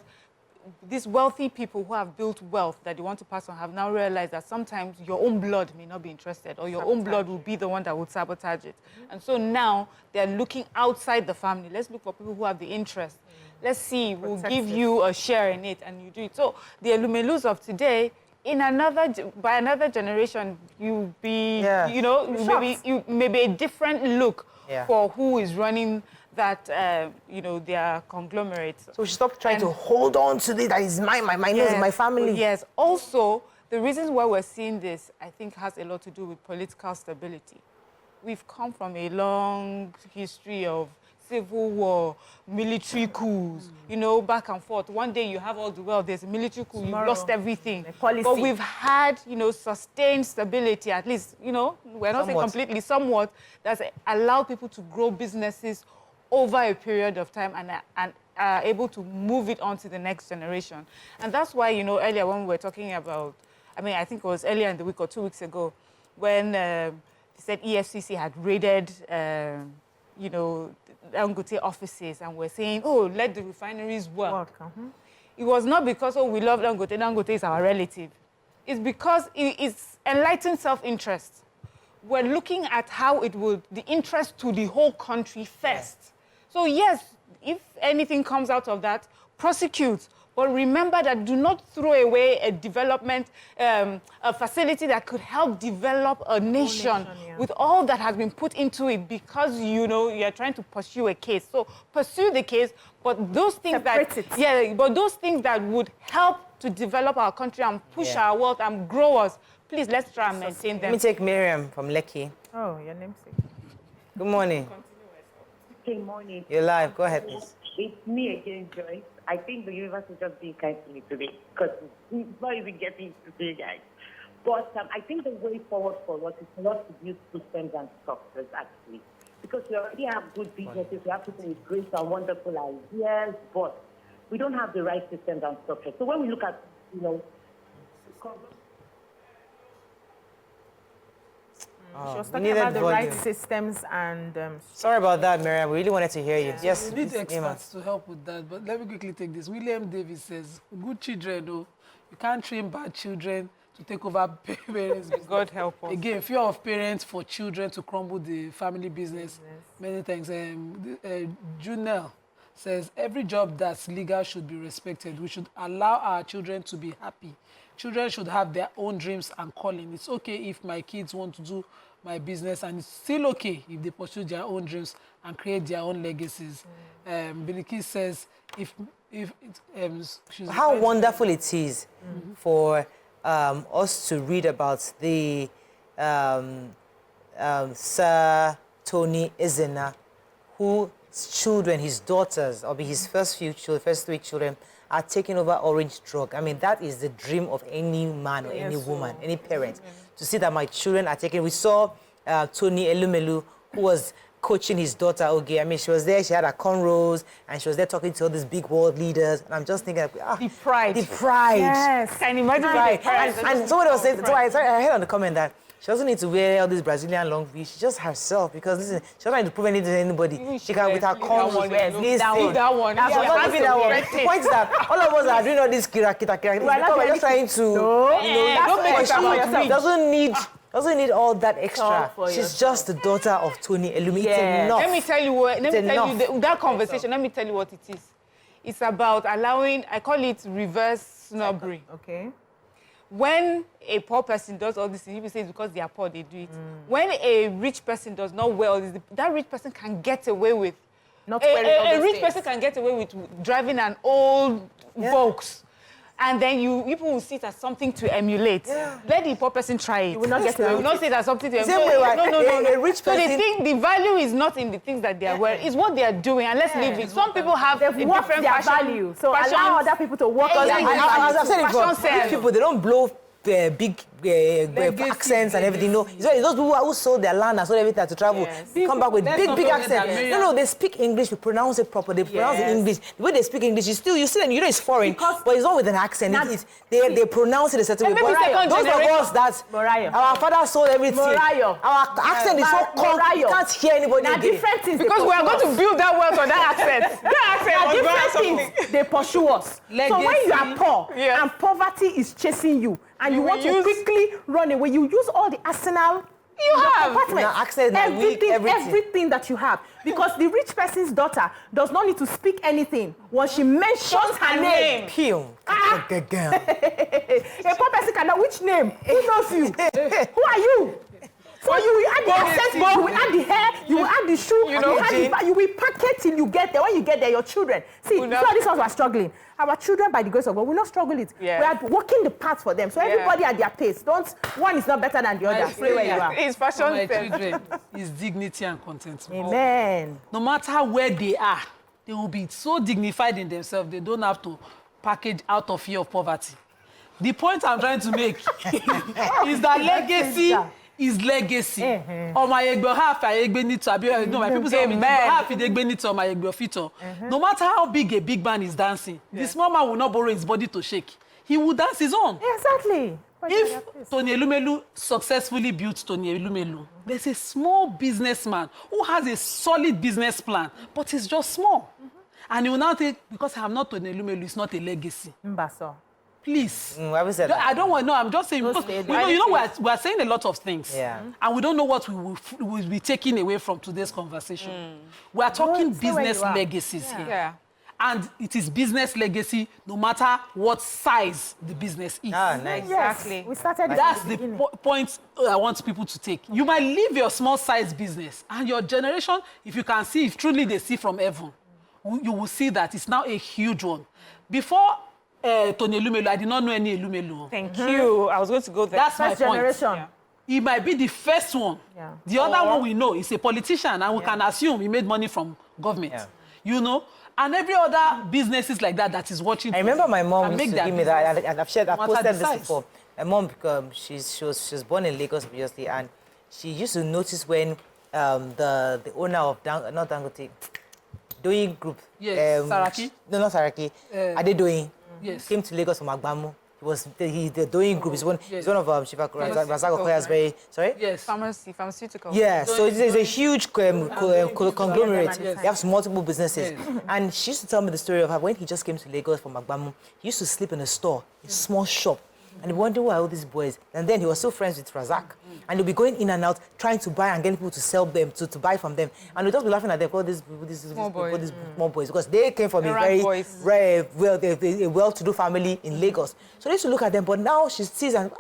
these wealthy people who have built wealth that they want to pass on have now realized that sometimes your own blood may not be interested, or your own blood will be the one that would sabotage it. And so now they're looking outside the family. Let's look for people who have the interest. Let's see, we'll give you a share in it, and you do it. So the Elumelus of today, by another generation, you maybe a different look for who is running that, their conglomerates. So we should stop trying to hold on to this, that is my nose, my family. Yes. Also, the reasons why we're seeing this, I think, has a lot to do with political stability. We've come from a long history of civil war, military coups, back and forth. One day you have all the wealth, there's a military coup, you've lost everything. But we've had, sustained stability, at least, we're not saying completely, somewhat, that's allowed people to grow businesses over a period of time and are able to move it on to the next generation. And that's why, earlier when we were talking about, I think it was earlier in the week or 2 weeks ago, when they said EFCC had raided, Dangote offices, and we're saying, let the refineries work. It was not because, we love Dangote, Dangote is our relative. It's because it's enlightened self-interest. We're looking at how the interest to the whole country first. So yes, if anything comes out of that, prosecute. But remember that do not throw away a development, a facility that could help develop a nation with all that has been put into it because, you know, you're trying to pursue a case. So pursue the case, but those things but those things that would help to develop our country and push our wealth and grow us, please, let's try and maintain them. Let me take Miriam from Lekki. Oh, your namesake. Good morning. Good morning. You're live. Go ahead, please. It's me again, Joyce. I think the universe is just being kind to me today because it's not even getting to today, guys. But I think the way forward for us is not to use systems and structures, actually. Because we already have good businesses, we have people with great and wonderful ideas, but we don't have the right systems and structures. So when we look at, you know, she was talking about the right systems and... Sorry about that, Miriam. We really wanted to hear you. Yes, we need experts to help with that, but let me quickly take this. William Davis says, good children, though, you can't train bad children to take over parents. God help us. Again, fear of parents for children to crumble the family business. Many thanks. Junel says, every job that's legal should be respected. We should allow our children to be happy. Children should have their own dreams and calling. It's okay if my kids want to do my business, and it's still okay if they pursue their own dreams and create their own legacies. Biliki says, how wonderful it is for us to read about the Sir Tony Ezena, whose children, his daughters, or his first three children, are taking over orange drug. I mean, that is the dream of any man or any woman, any parent, to see that my children are taking. We saw Tony Elumelu, who was coaching his daughter, Oge. I mean, she was there, she had her cornrows, and she was there talking to all these big world leaders. And I'm just thinking, the pride. The pride. Yes. Can you imagine the pride? And somebody was saying, so I heard on the comment that she doesn't need to wear all these Brazilian long sleeves. She's just herself, because listen, she's not trying to prove anything to anybody. She can, with her cornrows, that one. That's not that one. The point is that all of us are doing all this kira. We're just trying to, don't make it about yourself. Doesn't need all that extra. She's just the daughter of Tony Elumi. It's enough. Let me tell you that conversation. Let me tell you what it is. It's about allowing, I call it reverse snobbery. Okay. When a poor person does all this, people say it's because they are poor, they do it. When a rich person does not wear all this, that rich person can get away with. A rich person can get away with driving an old Volks. And then people will see it as something to emulate. Let the poor person try it. You will not get away. You will not see it as something to emulate. No. A rich person. So the value is not in the things that they are wearing. It's what they are doing. And let's leave it. Some people have a different value. So allow other people to work on their value. As I've said before, rich people, they don't blow big accents and everything. No, it's those people who sold their land and sold everything to travel. Come back with big accents. No, they speak English. We pronounce it properly. They pronounce it English. The way they speak English, you see them. You know it's foreign, but it's not with an accent. They pronounce it a certain way. Those of us that our father sold everything. Our accent is so cold. You can't hear anybody again. Different things. Because we are going to build that wealth on that accent. That accent different things. They pursue us. So when you are poor and poverty is chasing you, and you want to quickly run away, you use all the arsenal you have. Everything that you have. Because the rich person's daughter does not need to speak anything. Once she mentions her name. A poor person cannot. Which name? Who knows you? Who are you? So you will add the accent, you will add the hair, you will add the shoe, you will pack it till you get there. When you get there, your children. See, so these ones were struggling. Our children, by the grace of God, will not struggle it. We are walking the path for them. So everybody at their pace. One is not better than the other. Stay where you are. It's fashion. My children is dignity and contentment. Amen. No matter where they are, they will be so dignified in themselves. They don't have to package out of fear of poverty. The point I'm trying to make is that legacy is legacy. My people say half my fito. No matter how big a big man is dancing, the small man will not borrow his body to shake. He will dance his own. Exactly. If Tony Elumelu successfully built Tony Elumelu, there's a small businessman who has a solid business plan, but he's just small. And he will now think, because I'm not Tony Elumelu, it's not a legacy. Please. I don't want to know. I'm just saying, because we are saying a lot of things. And we don't know what we will be taking away from today's conversation. We are talking business legacies here. and it is business legacy no matter what size the business is. Ah, nice. Exactly. We started That's the point I want people to take. You might leave your small size business and your generation, if you can see, if truly they see from heaven, you will see that it's now a huge one. Before Tony Elumelu, I did not know any Elumelu. Thank you. I was going to go there. That's my First point. generation. Yeah. He might be the first one. Yeah. The other one we know is a politician, and we can assume he made money from government. Yeah. You know? And every other businesses like that is watching. I remember my mom and used to make give their me that, and I've matter posted the this size. before. My mom, she was born in Lagos, obviously, and she used to notice when the owner of not Dangote, Doyin Group. Yes, Saraki? No, not Saraki. Adedoyin. Yes. Came to Lagos from Agbamu. He was the Doyin Group. He's one of Shiva Razak Okoya's very sorry. Yes. Pharmaceutical. Yeah, so it's a huge conglomerate. Yes. They have multiple businesses. And she used to tell me the story of how when he just came to Lagos from Agbamu, he used to sleep in a store, a small shop. And he wondered why all these boys. And then he was so friends with Razak. And he'll be going in and out, trying to buy and get people to sell them, to buy from them. And we'll just be laughing at them, all these small boys. Because they came from a very well-to-do family in Lagos. So they used to look at them, but now she sees and,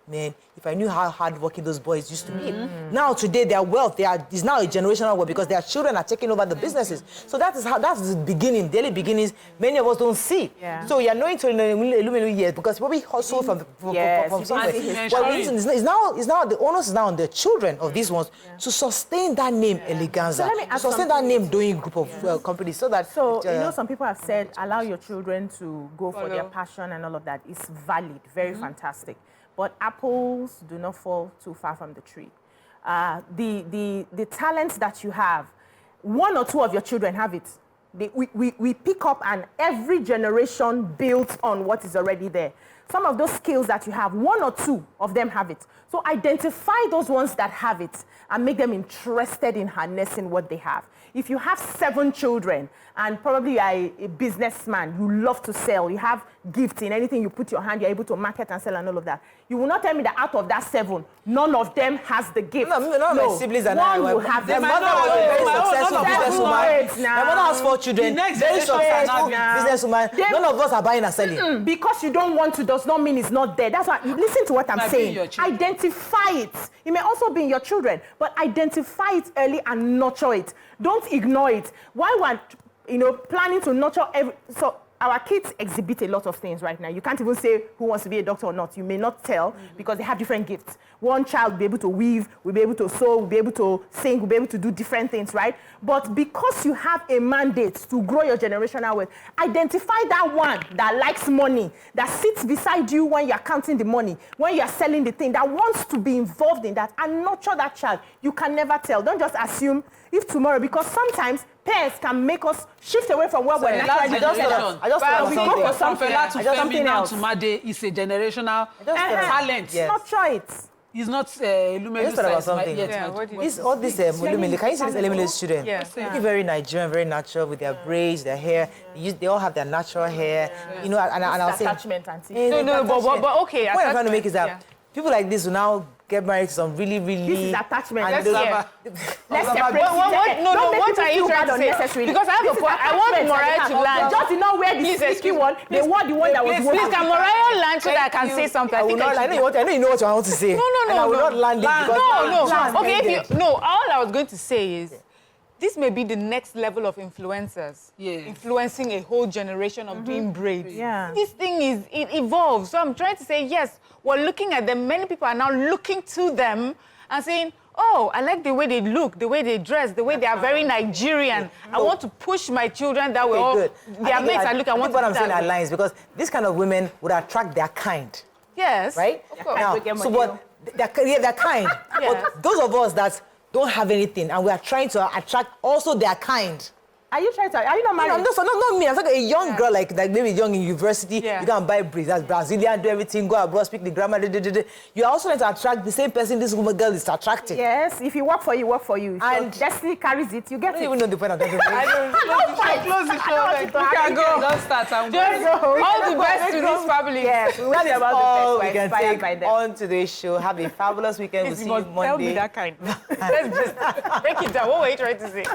man, if I knew how hardworking those boys used to be. Now, today, their wealth, is now a generational wealth because their children are taking over the businesses. So that's the beginning, daily beginnings, many of us don't see. Yeah. So you're knowing to Elumelu years because probably hustle from somewhere. But it's now the onus is now on the children of these ones to sustain that name Eleganza, So let me to ask sustain that name Doing Group of companies so that... some people have said, allow your children to go for their passion and all of that. It's valid, very fantastic. But apples do not fall too far from the tree. The talents that you have, one or two of your children have it. We pick up and every generation builds on what is already there. Some of those skills that you have, one or two of them have it. So identify those ones that have it and make them interested in harnessing what they have. If you have 7 children and probably you are a businessman, you love to sell, you have gifting, anything you put your hand, you're able to market and sell and all of that. You will not tell me that out of that 7, none of them has the gift. No, my siblings and I will have their them. mother was a very successful businesswoman. My mother has 4 children, very successful businesswoman. None of us are buying and selling. Because you don't want to does not mean it's not there. That's why, listen to what I'm saying. Identify it. It may also be in your children, but identify it early and nurture it. Don't ignore it. Why we're planning to nurture so our kids exhibit a lot of things right now. You can't even say who wants to be a doctor or not. You may not tell because they have different gifts. One child will be able to weave, will be able to sew, will be able to sing, will be able to do different things, right? But because you have a mandate to grow your generational wealth, identify that one that likes money, that sits beside you when you're counting the money, when you're selling the thing, that wants to be involved in that and nurture that child. You can never tell. Don't just assume if tomorrow, because sometimes parents can make us shift away from where we're naturally. I just thought we something. go for something. From Fela to something Femi now else. to Made is a generational talent. Yes. Nurture it. It's not I just thought about something. All these Elumelu, can you see these Elumelu students? Yes. Looking very Nigerian, very natural with their braids, their hair. They all have their natural hair. And I'll say... Attachment, auntie. But okay. What I'm trying to make is that people like this will now get married to some really... This is attachment. and Let's separate. What are you trying to say? Because I have a point. I want Mariah to land. Just did not wear the sticky one. They wore the one that was Please, can Mariah land so that I can say something? I know you know what I want to say. No. I will not land it because... No. Okay, all I was going to say is, this may be the next level of influencers. Influencing a whole generation of doing braids. Yeah. This thing it evolves. So I'm trying to say, yes, we're looking at them. Many people are now looking to them and saying, oh, I like the way they look, the way they dress, the way they are very Nigerian. I want to push my children that way. Okay, good. Their mates are looking. I want what to I'm saying aligns because this kind of women would attract their kind. Yes. Right? Of course. Now, so but they're kind. Yes. But those of us that don't have anything and we are trying to attract also their kind. Are you not married? Not me. I'm talking a young girl like maybe young in university. Yeah. You can buy braids, that's Brazilian, do everything, go abroad, speak the grammar. You are also trying to attract the same person this woman girl is attracting. Yes, if you work for you, work for you. And so destiny carries it, you get I don't it. even know the point of that. Close the show. We can go. Don't start. All the best to this family. Yes, we wish That is them all all the we best. can Inspired by take them. on today's show. Have a fabulous weekend. We'll see you Monday. Tell me that kind. Let's just break it down. What were you trying to say?